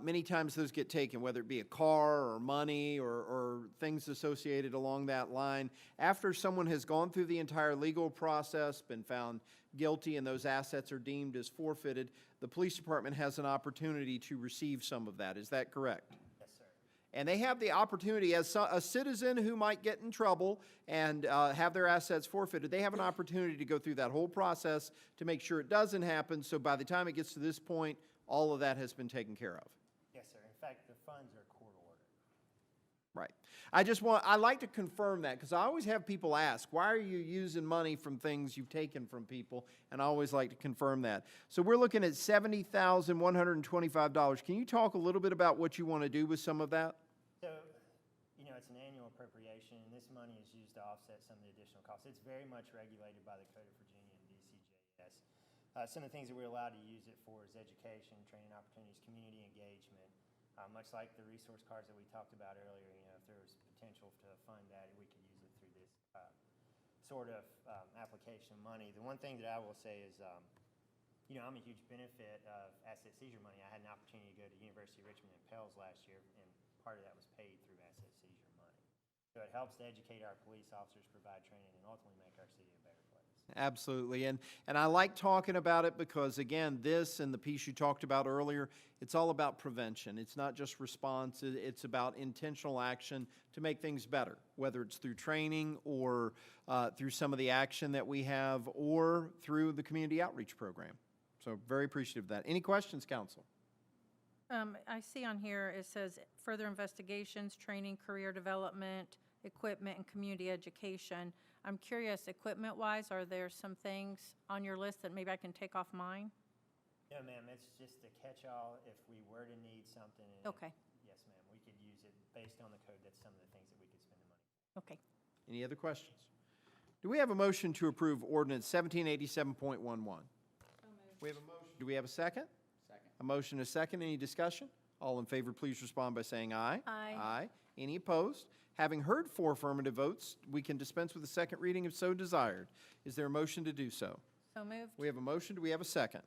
many times those get taken, whether it be a car or money or things associated along that line. After someone has gone through the entire legal process, been found guilty, and those assets are deemed as forfeited, the police department has an opportunity to receive some of that. Is that correct? Yes, sir. And they have the opportunity, as a citizen who might get in trouble and have their assets forfeited, they have an opportunity to go through that whole process to make sure it doesn't happen, so by the time it gets to this point, all of that has been taken care of. Yes, sir. In fact, the funds are court ordered. Right. I like to confirm that because I always have people ask, why are you using money from things you've taken from people? And I always like to confirm that. So we're looking at $70,125. Can you talk a little bit about what you want to do with some of that? So, it's an annual appropriation, and this money is used to offset some of the additional costs. It's very much regulated by the Code of Virginia and DCJS. Some of the things that we're allowed to use it for is education, training opportunities, community engagement. Much like the resource cards that we talked about earlier, if there was potential to fund that, we could use it through this sort of application money. The one thing that I will say is, I'm a huge benefit of asset seizure money. I had an opportunity to go to University of Richmond and Pels last year, and part of that was paid through asset seizure money. So it helps to educate our police officers, provide training, and ultimately make our city a better place. Absolutely. And I like talking about it because, again, this and the piece you talked about earlier, it's all about prevention. It's not just response. It's about intentional action to make things better, whether it's through training or through some of the action that we have or through the community outreach program. So very appreciative of that. Any questions, council? I see on here, it says further investigations, training, career development, equipment, and community education. I'm curious, equipment-wise, are there some things on your list that maybe I can take off mine? No, ma'am, it's just a catch-all if we were to need something. and Okay. Yes, ma'am, we could use it based on the code. That's some of the things that we could spend the money. Okay. Any other questions? Do we have a motion to approve ordinance 1787.11? We have a motion. Do we have a second? Second. A motion and a second. Any discussion? All in favor, please respond by saying aye. Aye. Aye. Any opposed? Having heard 4 affirmative votes, we can dispense with the second reading if so desired. Is there a motion to do so? So moved. We have a motion. Do we have a second?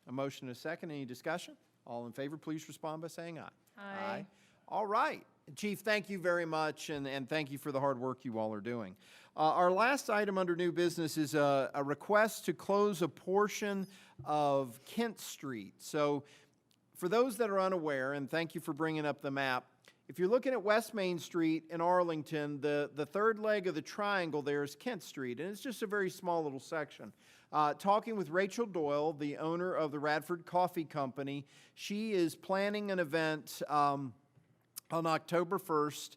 A motion and a second. Any discussion? All in favor, please respond by saying aye. Aye. All right. Chief, thank you very much, and thank you for the hard work you all are doing. Our last item under new business is a request to close a portion of Kent Street. So for those that are unaware, and thank you for bringing up the map, if you're looking at West Main Street in Arlington, the third leg of the triangle there is Kent Street, and it's just a very small little section. Talking with Rachel Doyle, the owner of the Radford Coffee Company, she is planning an event on October 1st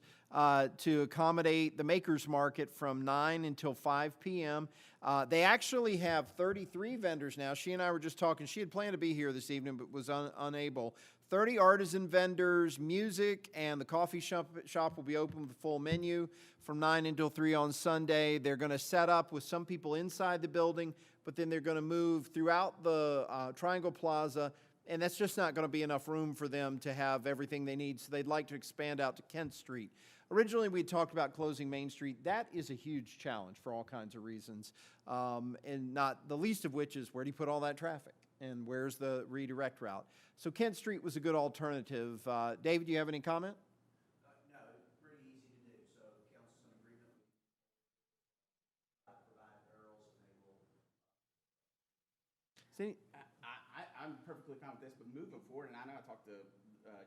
to accommodate the Makers Market from 9 until 5 p.m. They actually have 33 vendors now. She and I were just talking. She had planned to be here this evening but was unable. 30 artisan vendors, music, and the coffee shop will be open with a full menu from 9 until 3 on Sunday. They're going to set up with some people inside the building, but then they're going to move throughout the Triangle Plaza, and that's just not going to be enough room for them to have everything they need, so they'd like to expand out to Kent Street. Originally, we talked about closing Main Street. That is a huge challenge for all kinds of reasons, and not the least of which is where do you put all that traffic, and where's the redirect route? So Kent Street was a good alternative. David, do you have any comment? No, pretty easy to do, so the council's in agreement with provide barrels and they will. See, I'm perfectly fine with this, but moving forward, and I know I talked to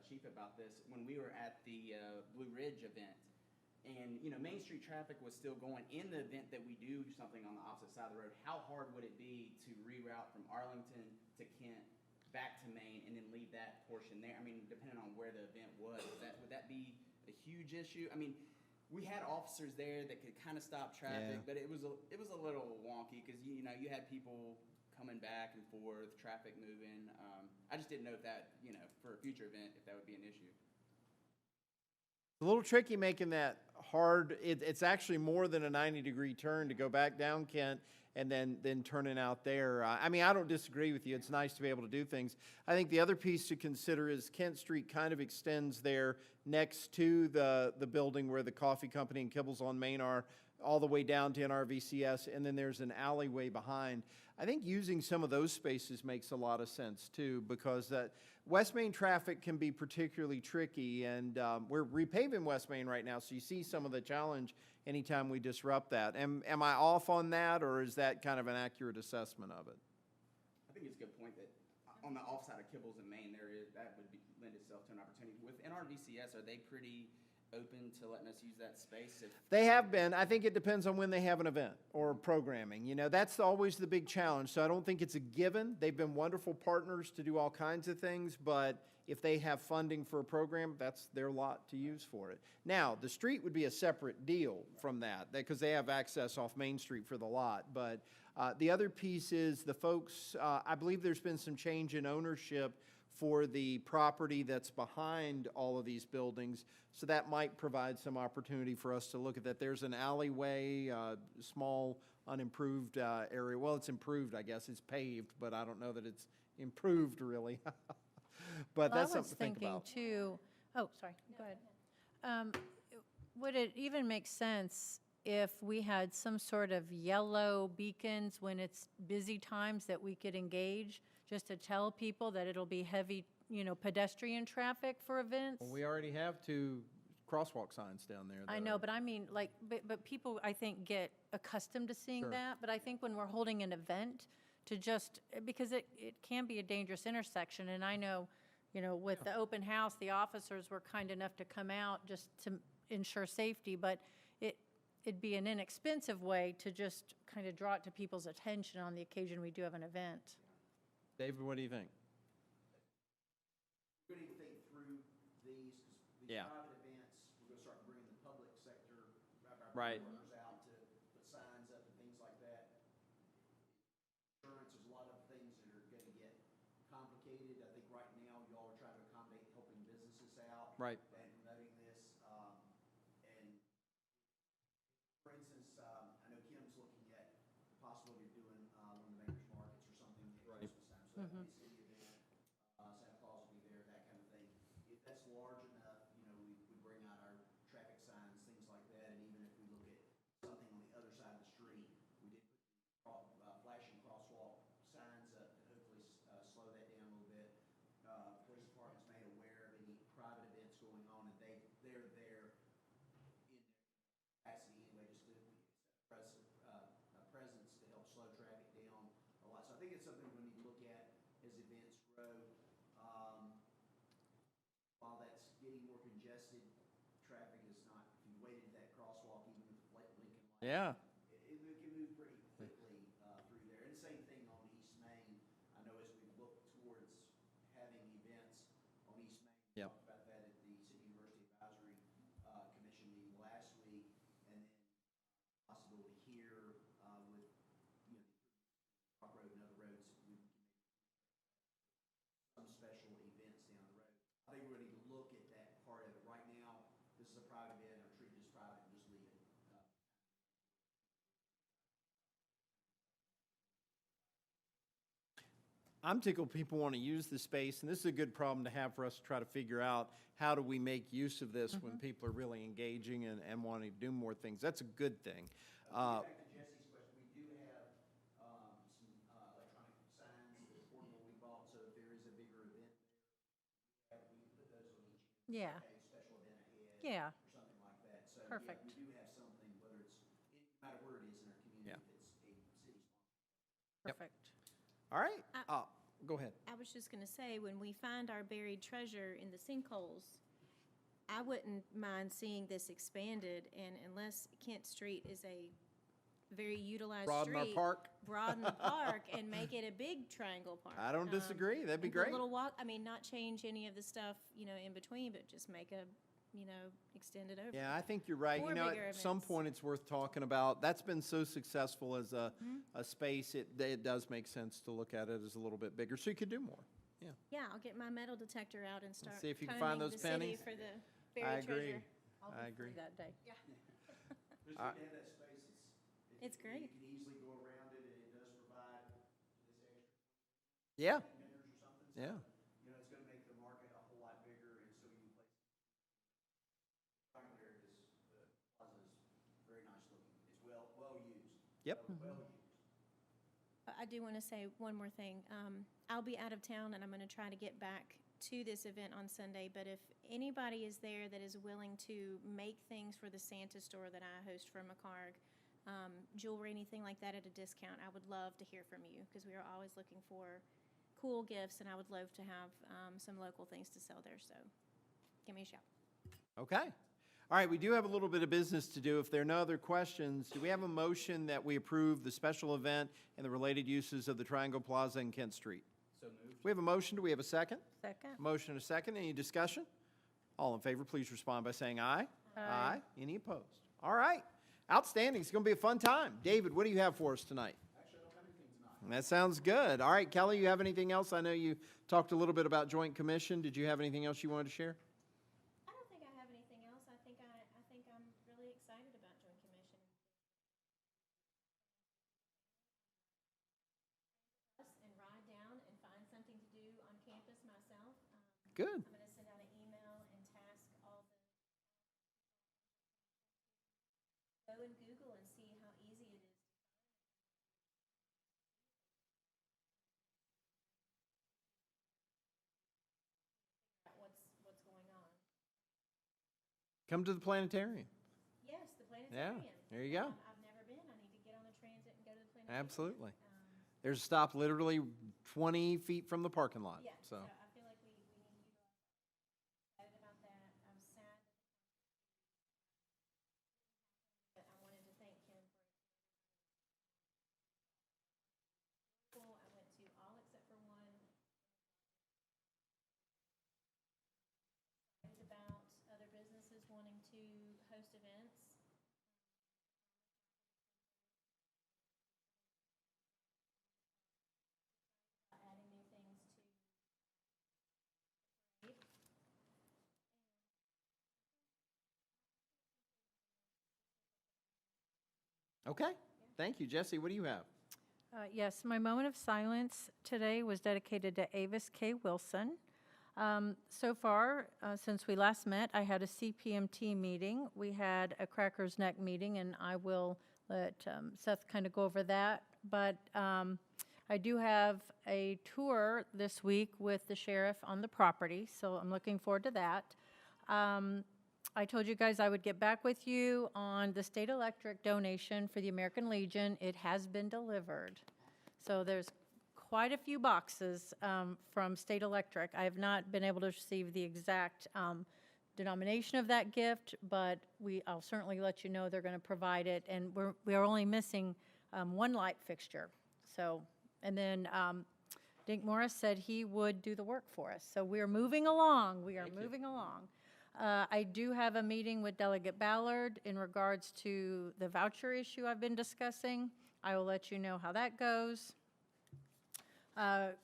Chief about this, when we were at the Blue Ridge event, and, you know, Main Street traffic was still going. In the event that we do something on the opposite side of the road, how hard would it be to reroute from Arlington to Kent back to Main and then leave that portion there? I mean, depending on where the event was, would that be a huge issue? I mean, we had officers there that could kind of stop traffic, Yeah. but it was a little wonky because, you know, you had people coming back and forth, traffic moving. I just didn't know if that, you know, for a future event, if that would be an issue. it's a little tricky making that hard. It's actually more than a 90-degree turn to go back down Kent and then turning out there. I mean, I don't disagree with you. It's nice to be able to do things. I think the other piece to consider is Kent Street kind of extends there next to the building where the coffee company and Kibbles on Main are, all the way down to NRVCS, and then there's an alleyway behind. I think using some of those spaces makes a lot of sense too, because that West Main traffic can be particularly tricky, and we're repaving West Main right now, so you see some of the challenge anytime we disrupt that. Am I off on that, or is that kind of an accurate assessment of it? I think it's a good point that on the offside of Kibbles and Main, that would lend itself to an opportunity. With NRVCS, are they pretty open to letting us use that space? They have been. I think it depends on when they have an event or programming. You know, that's always the big challenge. So I don't think it's a given. They've been wonderful partners to do all kinds of things, but if they have funding for a program, that's their lot to use for it. Now, the street would be a separate deal from that because they have access off Main Street for the lot. But the other piece is the folks, I believe there's been some change in ownership for the property that's behind all of these buildings. So that might provide some opportunity for us to look at that. There's an alleyway, small, unimproved area. Well, it's improved, I guess. It's paved, but I don't know that it's improved really. But Well, that's I was something to think thinking about. too, oh, sorry, go ahead. Would it even make sense if we had some sort of yellow beacons when it's busy times that we could engage, just to tell people that it'll be heavy, you know, pedestrian traffic for events? Well, we already have 2 crosswalk signs down there. I that know, are- but I mean, like, but people, I think, get accustomed to seeing Sure. that. But I think when we're holding an event, to just, because it can be a dangerous intersection, and I know, you know, with the open house, the officers were kind enough to come out just to ensure safety, but it'd be an inexpensive way to just kind of draw it to people's attention on the occasion we do have an event. David, what do you think? We're going to think through these, because these Yeah. private events, we're going to start bringing the public sector, our Right. partners out to put signs up and things like that. Insurance, there's a lot of things that are going to get complicated. I think right now, y'all are trying to accommodate helping businesses out. Right. And promoting this, and for instance, I know Kim's looking at the possibility of doing, one of the makers markets or something at Right. Christmas time. So that would be a city event, Santa Claus will be there, that kind of thing. it's something we need to look at as events grow. While that's getting more congested, traffic is not, if you waited at that crosswalk, even with the Lincoln light. Yeah. It can move pretty quickly through there. And the same thing on East Main. I know as we look towards having events on East Main. We Yep. talked about that at the City University Advisory Commission meeting last week. And then possibility here with, you know, Rock Road and other roads, we can make some special events down the road. I think we need to look at that part of it. Right now, this is a private event, or treat it as private and just leave it. I'm tickled people want to use the space, and this is a good problem to have for us to try to figure out how do we make use of this when people are really engaging and wanting to do more things. That's a good thing. Back to Jesse's question, we do have some electronic signs that portable we bought, so if there is a bigger event, we can put those on each, Yeah, a special event ahead. yeah, Or something like that. So, yeah, Perfect. we do have something, whether it's, no matter where it is in our community, Yeah. if it's a city sponsor. perfect. All right, go ahead. I was just gonna say, when we find our buried treasure in the sinkholes, I wouldn't mind seeing this expanded, and unless Kent Street is a very utilized Broaden our street, park. broaden the park and make it a big triangle park. I don't disagree. That'd be and put a great. little walk, I mean, not change any of the stuff, you know, in between, but just make a, you know, extend it over. Yeah, I think you're right. You Or know, bigger at some events. point, it's worth talking about. That's been so successful as a space, it does make sense to look at it as a little bit bigger, so you could do more. Yeah, Yeah, I'll get my metal detector out and start see if you can combing find those the city pennies. for the I buried agree. treasure. I'll I be free agree. that day. Just need to have that space. It's great. You can easily go around it, and it does provide this extra Yeah, vendors or something. So, yeah. you know, it's gonna make the market a whole lot bigger, and so you can place. Triangle area is, the plaza is very nice looking. It's well used. Yep. Well used. I do want to say one more thing. I'll be out of town, and I'm going to try to get back to this event on Sunday, but if anybody is there that is willing to make things for the Santa store that I host for McCarg, jewelry, anything like that at a discount, I would love to hear from you, because we are always looking for cool gifts, and I would love to have some local things to sell there, so give me a shout. Okay. All right, we do have a little bit of business to do. If there are no other questions, do we have a motion that we approve the special event and the related uses of the Triangle Plaza and Kent Street? So moved. We have a motion. Do we have a second? Second? Motion and a second. Any discussion? All in favor, please respond by saying aye. Aye. Any opposed? All right. Outstanding. It's going to be a fun time. David, what do you have for us tonight? Actually, I don't have anything tonight. That sounds good. All right, Kelly, you have anything else? I know you talked a little bit about Joint Commission. Did you have anything else you wanted to share? I don't think I have anything else. I think I'm really excited about Joint Commission. And ride down and find something to do on campus myself. Good. I'm gonna send out an email and task all the. Go and Google and see how easy it is. What's going on. Come to the planetarium. Yes, the planetarium. there you go. I've never been. I need to get on the transit and go to the planetarium. Absolutely. There's a stop literally 20 feet from the parking lot, Yeah, so. I feel like we need to utilize excited about that. I'm sad. But I wanted to thank Kim for. I went to all except for one. Excited about other businesses wanting to host events. Adding new things to. Okay, thank you. Jesse, what do you have? Yes, my moment of silence today was dedicated to Avis K. Wilson. So far, since we last met, I had a CPMT meeting. We had a Crackers Neck meeting, and I will let Seth kind of go over that. But I do have a tour this week with the sheriff on the property, so I'm looking forward to that. I told you guys I would get back with you on the state electric donation for the American Legion. It has been delivered. So there's quite a few boxes from State Electric. I have not been able to receive the exact denomination of that gift, but I'll certainly let you know they're going to provide it. And we are only missing one light fixture. So, and then Dink Morris said he would do the work for us. So we are moving along. We are moving along. I do have a meeting with Delegate Ballard in regards to the voucher issue I've been discussing. I will let you know how that goes.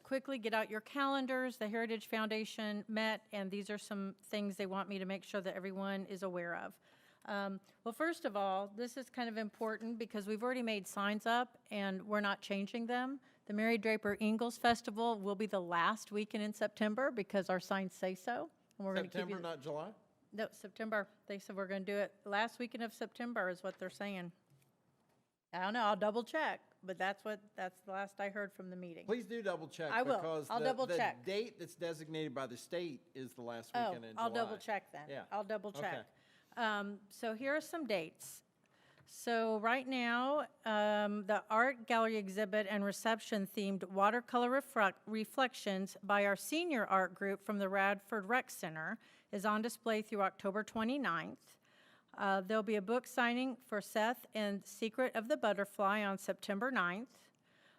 Quickly get out your calendars. The Heritage Foundation met, and these are some things they want me to make sure that everyone is aware of. Well, first of all, this is kind of important because we've already made signs up and we're not changing them. The Mary Draper Ingalls Festival will be the last weekend in September because our signs say so. And we're going to keep September, not July? No, September. They said we're going to do it the last weekend of September is what they're saying. I don't know, I'll double check, but that's the last I heard from the meeting. Please do double check. I will. Because I'll double check. The date that's designated by the state is the last weekend in July. I'll double check then. Yeah. I'll double Okay. check. So here are some dates. So right now, the art gallery exhibit and reception themed watercolor reflections by our senior art group from the Radford Rec Center is on display through October 29th. There'll be a book signing for Seth and Secret of the Butterfly on September 9th.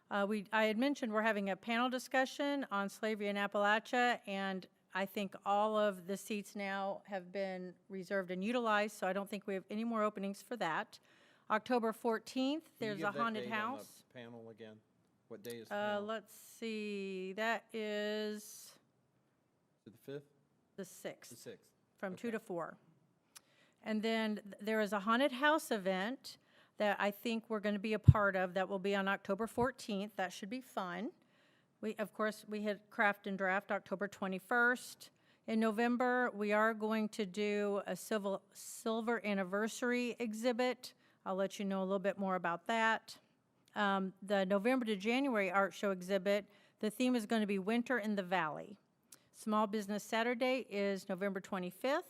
I had mentioned we're having a panel discussion on slavery in Appalachia, and I think all of the seats now have been reserved and utilized, so I don't think we have any more openings for that. October 14th, Can you there's give a that haunted date on house. the panel again? What day is the panel? Let's see, that is Is it the 5th? the 6th. The 6th? From 2 Okay. to 4. And then there is a haunted house event that I think we're going to be a part of that will be on October 14th. That should be fun. Of course, we had Craft and Draft October 21st. In November, we are going to do a silver anniversary exhibit. I'll let you know a little bit more about that. The November to January art show exhibit, the theme is going to be Winter in the Valley. Small Business Saturday is November 25th.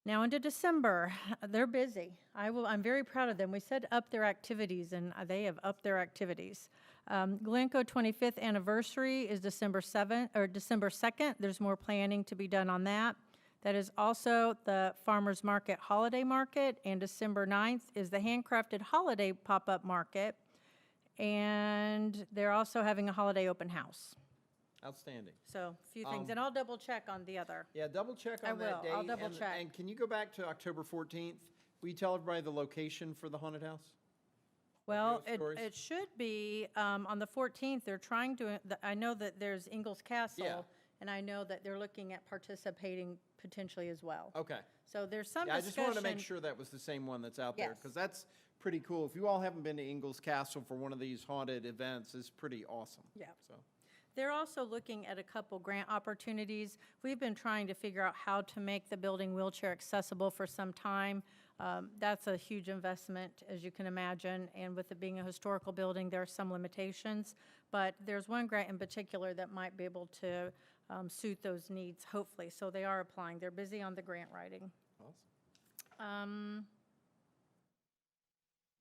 Now into December, they're busy. I'm very proud of them. We said up their activities, and they have upped their activities. Glencoe 25th anniversary is December 2nd. There's more planning to be done on that. That is also the Farmers Market Holiday Market, and December 9th is the Handcrafted Holiday Pop-Up Market. And they're also having a holiday open house. Outstanding. So a few things, and I'll double check on the other. Yeah, double check I on that will. date. I'll double check. And can you go back to October 14th? Will you tell everybody the location for the haunted house? Well, Ghost stories? it should be, on the 14th, they're trying to, I know that there's Ingalls Castle. Yeah. And I know that they're looking at participating potentially as well. Okay. So there's some Yeah, I discussion. just wanted to make sure that was the same one that's out there, Yes. because that's pretty cool. If you all haven't been to Ingalls Castle for one of these haunted events, it's pretty awesome. Yeah. So, They're also looking at a couple grant opportunities. We've been trying to figure out how to make the building wheelchair accessible for some time. That's a huge investment, as you can imagine, and with it being a historical building, there are some limitations. But there's one grant in particular that might be able to suit those needs, hopefully. So they are applying. They're busy on the grant writing. awesome.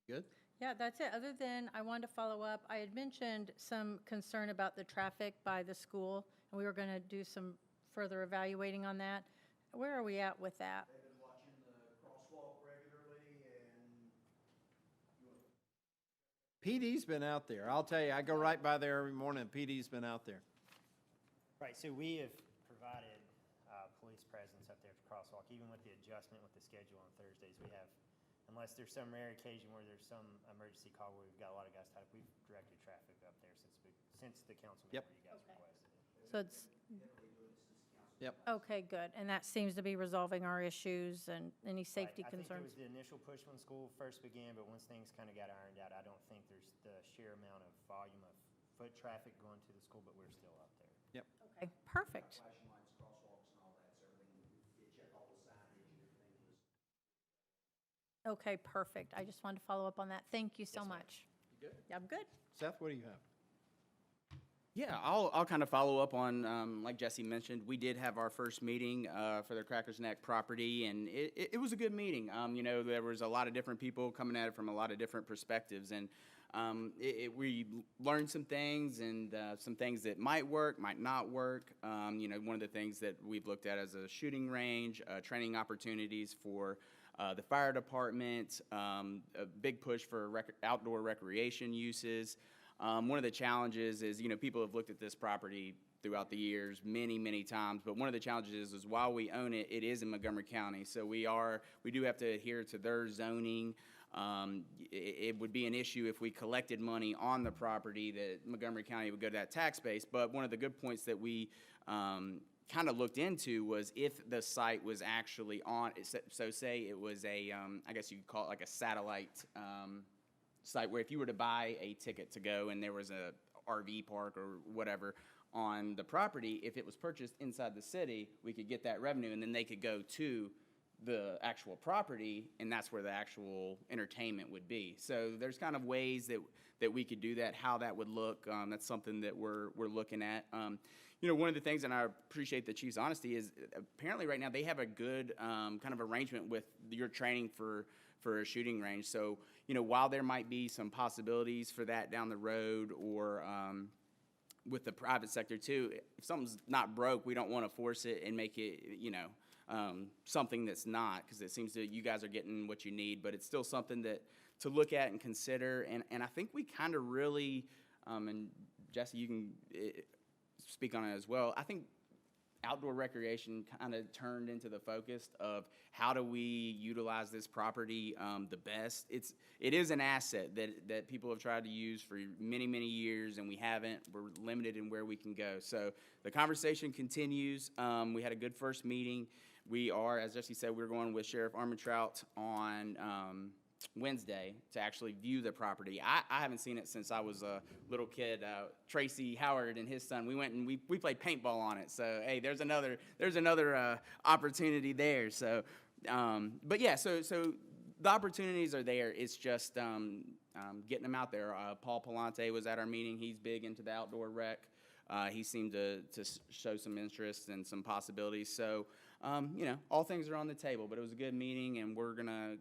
Good? Yeah, that's it. Other than, I wanted to follow up, I had mentioned some concern about the traffic by the school, and we were going to do some further evaluating on that. Where are we at with that? They've been watching the crosswalk regularly and PD's been out there. I'll tell you, I go right by there every morning, and PD's been out there. Right, so we have provided police presence up there at the crosswalk, even with the adjustment with the schedule on Thursdays. We have, unless there's some rare occasion where there's some emergency call where we've got a lot of guys tied up, we've directed traffic up there since the council Yep. member you guys requested it. So it's, Yep. okay, good. And that seems to be resolving our issues and any safety Right, I think there concerns? was the initial push when school first began, but once things kind of got ironed out, I don't think there's the sheer amount of volume of foot traffic going to the school, but we're still up there. Okay, perfect. flashing lights, crosswalks and all that, so everything, they check all the signage and everything was. Okay, perfect. I just wanted to follow up on that. Thank you so Yes, ma'am. much. You good? Yeah, I'm good. Seth, what do you have? Yeah, I'll kind of follow up on, like Jesse mentioned, we did have our first meeting for the Crackers Neck property, and it was a good meeting. You know, there was a lot of different people coming at it from a lot of different perspectives, and we learned some things and some things that might work, might not work. You know, one of the things that we've looked at as a shooting range, training opportunities for the fire department, a big push for outdoor recreation uses. One of the challenges is, you know, people have looked at this property throughout the years many, many times, but one of the challenges is while we own it, it is in Montgomery County, so we do have to adhere to their zoning. It would be an issue if we collected money on the property that Montgomery County would go to that tax base, but one of the good points that we kind of looked into was if the site was actually on, so say it was a, I guess you could call it like a satellite site where if you were to buy a ticket to go and there was a RV park or whatever on the property, if it was purchased inside the city, we could get that revenue and then they could go to the actual property and that's where the actual entertainment would be. So there's kind of ways that we could do that, how that would look. That's something that we're looking at. You know, one of the things, and I appreciate the chief's honesty, is apparently right now they have a good kind of arrangement with your training for a shooting range. So, you know, while there might be some possibilities for that down the road or with the private sector too, if something's not broke, we don't want to force it and make it, you know, something that's not, because it seems that you guys are getting what you need, but it's still something that to look at and consider. And I think we kind of really, and Jesse, you can speak on it as well. I think outdoor recreation kind of turned into the focus of how do we utilize this property the best. It is an asset that people have tried to use for many, many years, and we haven't. We're limited in where we can go. So the conversation continues. We had a good first meeting. We are, as Jesse said, we're going with Sheriff Armentrout on Wednesday to actually view the property. I haven't seen it since I was a little kid. Tracy Howard and his son, we went and we played paintball on it. So hey, there's another opportunity there. So, but yeah, so the opportunities are there. It's just getting them out there. Paul Palante was at our meeting. He's big into the outdoor rec. He seemed to show some interest and some possibilities. So, you know, all things are on the table. But it was a good meeting, and we're gonna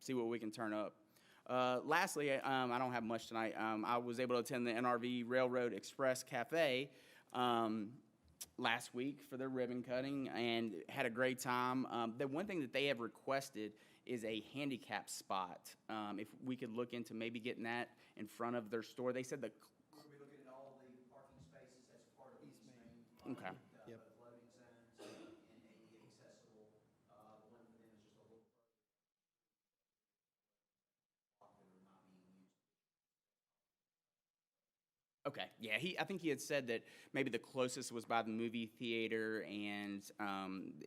see what we can turn up. Lastly, I don't have much tonight. I was able to attend the NRV Railroad Express Cafe last week for their ribbon cutting and had a great time. The one thing that they have requested is a handicap spot. If we could look into maybe getting that in front of their store. They said We're gonna be looking at all the parking spaces as part of East Main. Okay. Both loading zones and ADA accessible. The one for them is just a little further not being used. Okay, yeah, I think he had said that maybe the closest was by the movie theater, and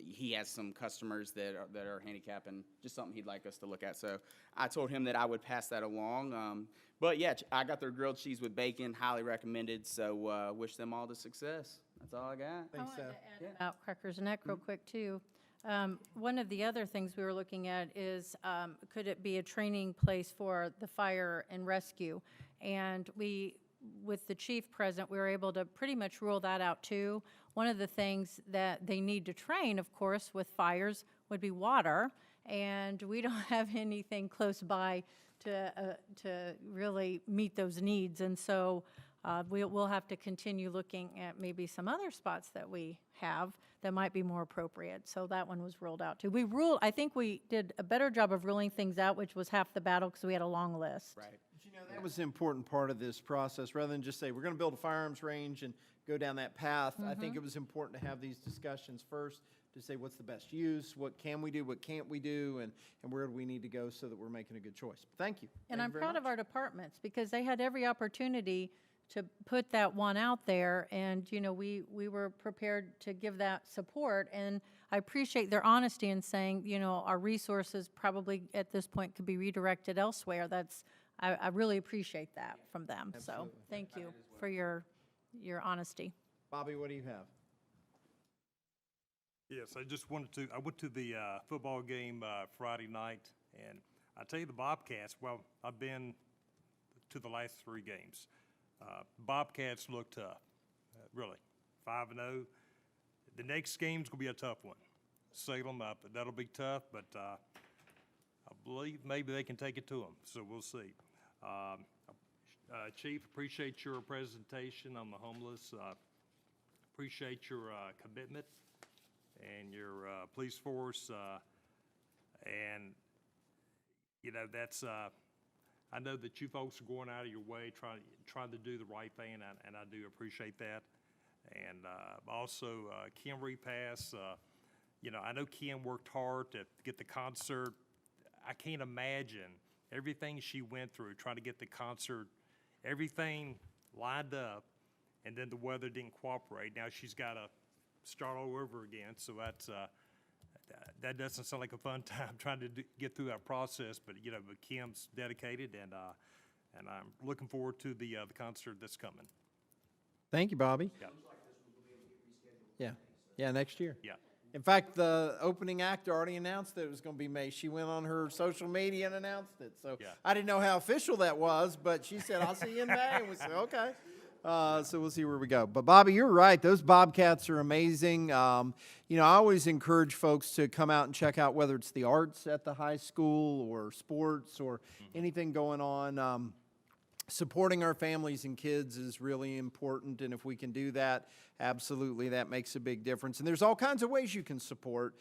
he has some customers that are handicapped, and just something he'd like us to look at. So I told him that I would pass that along. But yeah, I got their grilled cheese with bacon, highly recommended. So wish them all the success. That's all I got. I Thanks, wanted Seth. to add about Crackers Neck real quick, too. One of the other things we were looking at is, could it be a training place for the fire and rescue? And with the chief present, we were able to pretty much rule that out, too. One of the things that they need to train, of course, with fires would be water, and we don't have anything close by to really meet those needs. And so we'll have to continue looking at maybe some other spots that we have that might be more appropriate. So that one was ruled out, too. I think we did a better job of ruling things out, which was half the battle because we had a long list. Right. But you know, that was an important part of this process. Rather than just say, we're going to build a firearms range and go down that path, I think it was important to have these discussions first to say what's the best use, what can we do, what can't we do, and where do we need to go so that we're making a good choice. Thank you. And Thank I'm you very proud of much. our departments because they had every opportunity to put that one out there, and, you know, we were prepared to give that support, and I appreciate their honesty in saying, you know, our resources probably at this point could be redirected elsewhere. I really appreciate that from them, so Absolutely. thank you for your honesty. Bobby, what do you have? Yes, I went to the football game Friday night, and I tell you, the Bobcats, well, I've been to the last 3 games. Bobcats look tough, really, 5-0. The next game's gonna be a tough one. Salem, that'll be tough, but I believe maybe they can take it to them, so we'll see. Chief, appreciate your presentation on the homeless. Appreciate your commitment and your police force. And, you know, that's, I know that you folks are going out of your way trying to do the right thing, and I do appreciate that. And also, Kim Repass, you know, I know Kim worked hard to get the concert. I can't imagine everything she went through trying to get the concert, everything lined up, and then the weather didn't cooperate. Now she's got to start all over again, so that's, that doesn't sound like a fun time trying to get through that process, but, you know, but Kim's dedicated, and I'm looking forward to the concert that's coming. Thank you, Bobby. Yeah. Yeah, yeah, next year. Yeah. In fact, the opening act already announced that it was going to be May. She went on her social media and announced it. So Yeah. I didn't know how official that was, but she said, I'll see you in May. And we said, okay. So we'll see where we go. But Bobby, you're right. Those Bobcats are amazing. You know, I always encourage folks to come out and check out whether it's the arts at the high school or sports or anything going on. Supporting our families and kids is really important, and if we can do that, absolutely, that makes a big difference. And there's all kinds of ways you can support,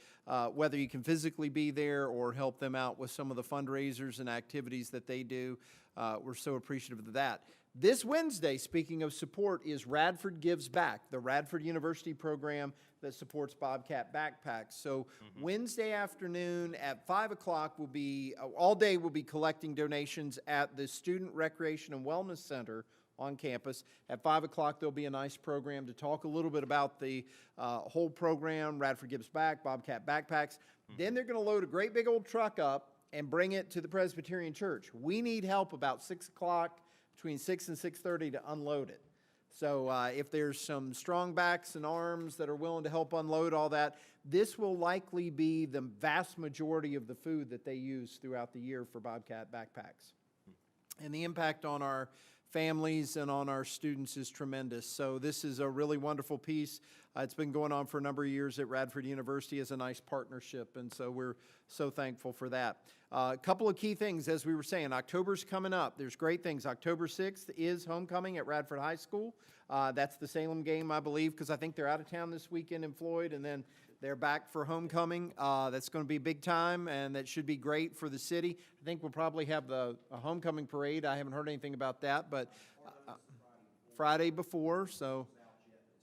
whether you can physically be there or help them out with some of the fundraisers and activities that they do. We're so appreciative of that. This Wednesday, speaking of support, is Radford Gives Back, the Radford University program that supports Bobcat backpacks. So Wednesday afternoon at 5 o'clock will be, all day we'll be collecting donations at the Student Recreation and Wellness Center on campus. At 5 o'clock, there'll be a nice program to talk a little bit about the whole program, Radford Gives Back, Bobcat backpacks. Then they're gonna load a great big old truck up and bring it to the Presbyterian Church. We need help about 6 o'clock, between 6 and 6:30 to unload it. So if there's some strong backs and arms that are willing to help unload all that, this will likely be the vast majority of the food that they use throughout the year for Bobcat backpacks. And the impact on our families and on our students is tremendous. So this is a really wonderful piece. It's been going on for a number of years at Radford University as a nice partnership, and so we're so thankful for that. A couple of key things, as we were saying, October's coming up. There's great things. October 6th is homecoming at Radford High School. That's the Salem game, I believe, because I think they're out of town this weekend in Floyd, and then they're back for homecoming. That's going to be big time, and that should be great for the city. I think we'll probably have a homecoming parade. I haven't heard anything about that, but Friday before, so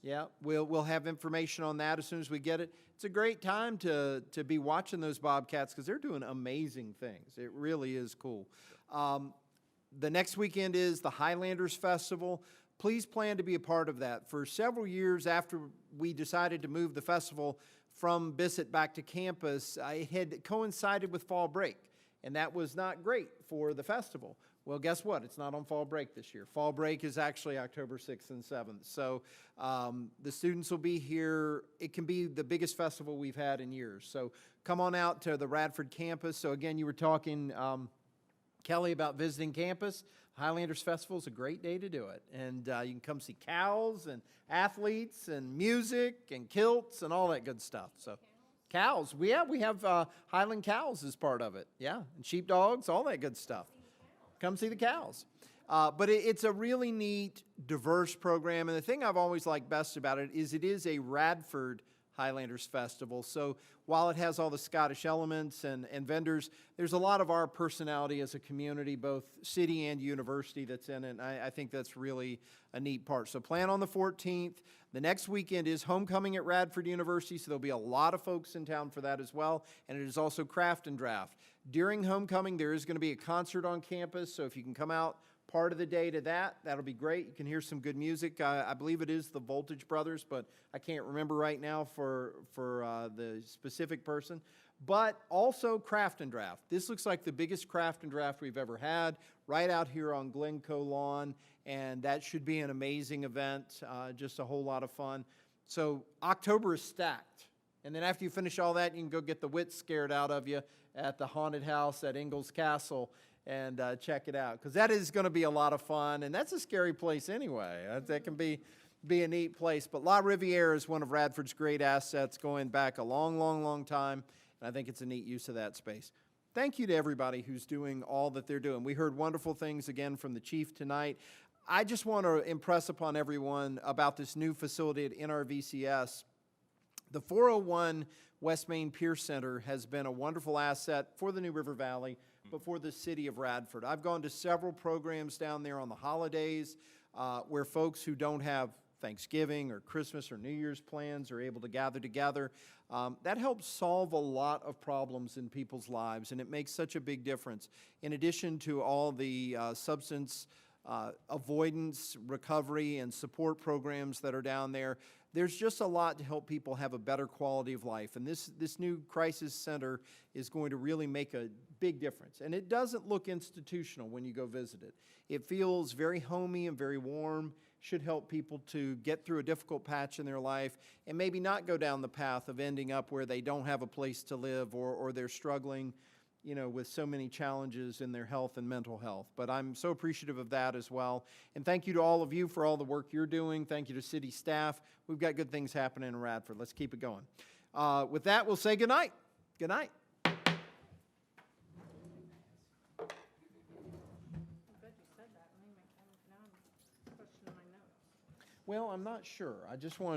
yeah, we'll have information on that as soon as we get it. It's a great time to be watching those Bobcats because they're doing amazing things. It really is cool. The next weekend is the Highlanders Festival. Please plan to be a part of that. For several years after we decided to move the festival from Bissett back to campus, it had coincided with fall break, and that was not great for the festival. Well, guess what? It's not on fall break this year. Fall break is actually October 6th and 7th. So the students will be here. It can be the biggest festival we've had in years. So come on out to the Radford campus. So again, you were talking, Kelly, about visiting campus. Highlanders Festival is a great day to do it. And you can come see cows and athletes and music and kilts and all that good stuff. So cows. We have Highland cows as part of it. Yeah, and sheepdogs, all that good stuff. Come see the cows. But it's a really neat, diverse program. And the thing I've always liked best about it is a Radford Highlanders Festival. So while it has all the Scottish elements and vendors, there's a lot of our personality as a community, both city and university, that's in it. And I think that's really a neat part. So plan on the 14th. The next weekend is homecoming at Radford University, so there'll be a lot of folks in town for that as well. And it is also Craft and Draft. During homecoming, there is going to be a concert on campus, so if you can come out part of the day to that, that'll be great. You can hear some good music. I believe it is the Voltage Brothers, but I can't remember right now for the specific person. But also Craft and Draft. This looks like the biggest Craft and Draft we've ever had, right out here on Glencoe Lawn, and that should be an amazing event, just a whole lot of fun. So October is stacked. And then after you finish all that, you can go get the wits scared out of you at the haunted house at Ingalls Castle and check it out, because that is going to be a lot of fun, and that's a scary place anyway. That can be a neat place. But La Riviera is one of Radford's great assets going back a long, long, long time, and I think it's a neat use of that space. thank you to everybody who's doing all that they're doing. We heard wonderful things again from the chief tonight. I just want to impress upon everyone about this new facility at NRVCS. The 401 West Main Peer Center has been a wonderful asset for the New River Valley, but for the city of Radford. I've gone to several programs down there on the holidays where folks who don't have Thanksgiving or Christmas or New Year's plans are able to gather together. That helps solve a lot of problems in people's lives, and it makes such a big difference. In addition to all the substance avoidance, recovery, and support programs that are down there, there's just a lot to help people have a better quality of life. And this new crisis center is going to really make a big difference. And it doesn't look institutional when you go visit it. It feels very homey and very warm, should help people to get through a difficult patch in their life and maybe not go down the path of ending up where they don't have a place to live or they're struggling, you know, with so many challenges in their health and mental health. But I'm so appreciative of that as well. And thank you to all of you for all the work you're doing. Thank you to city staff. We've got good things happening in Radford. Let's keep it going. With that, we'll say good night. Good night. I'm glad you said that. Now I'm questioning my notes. Well, I'm not sure. I just wanted to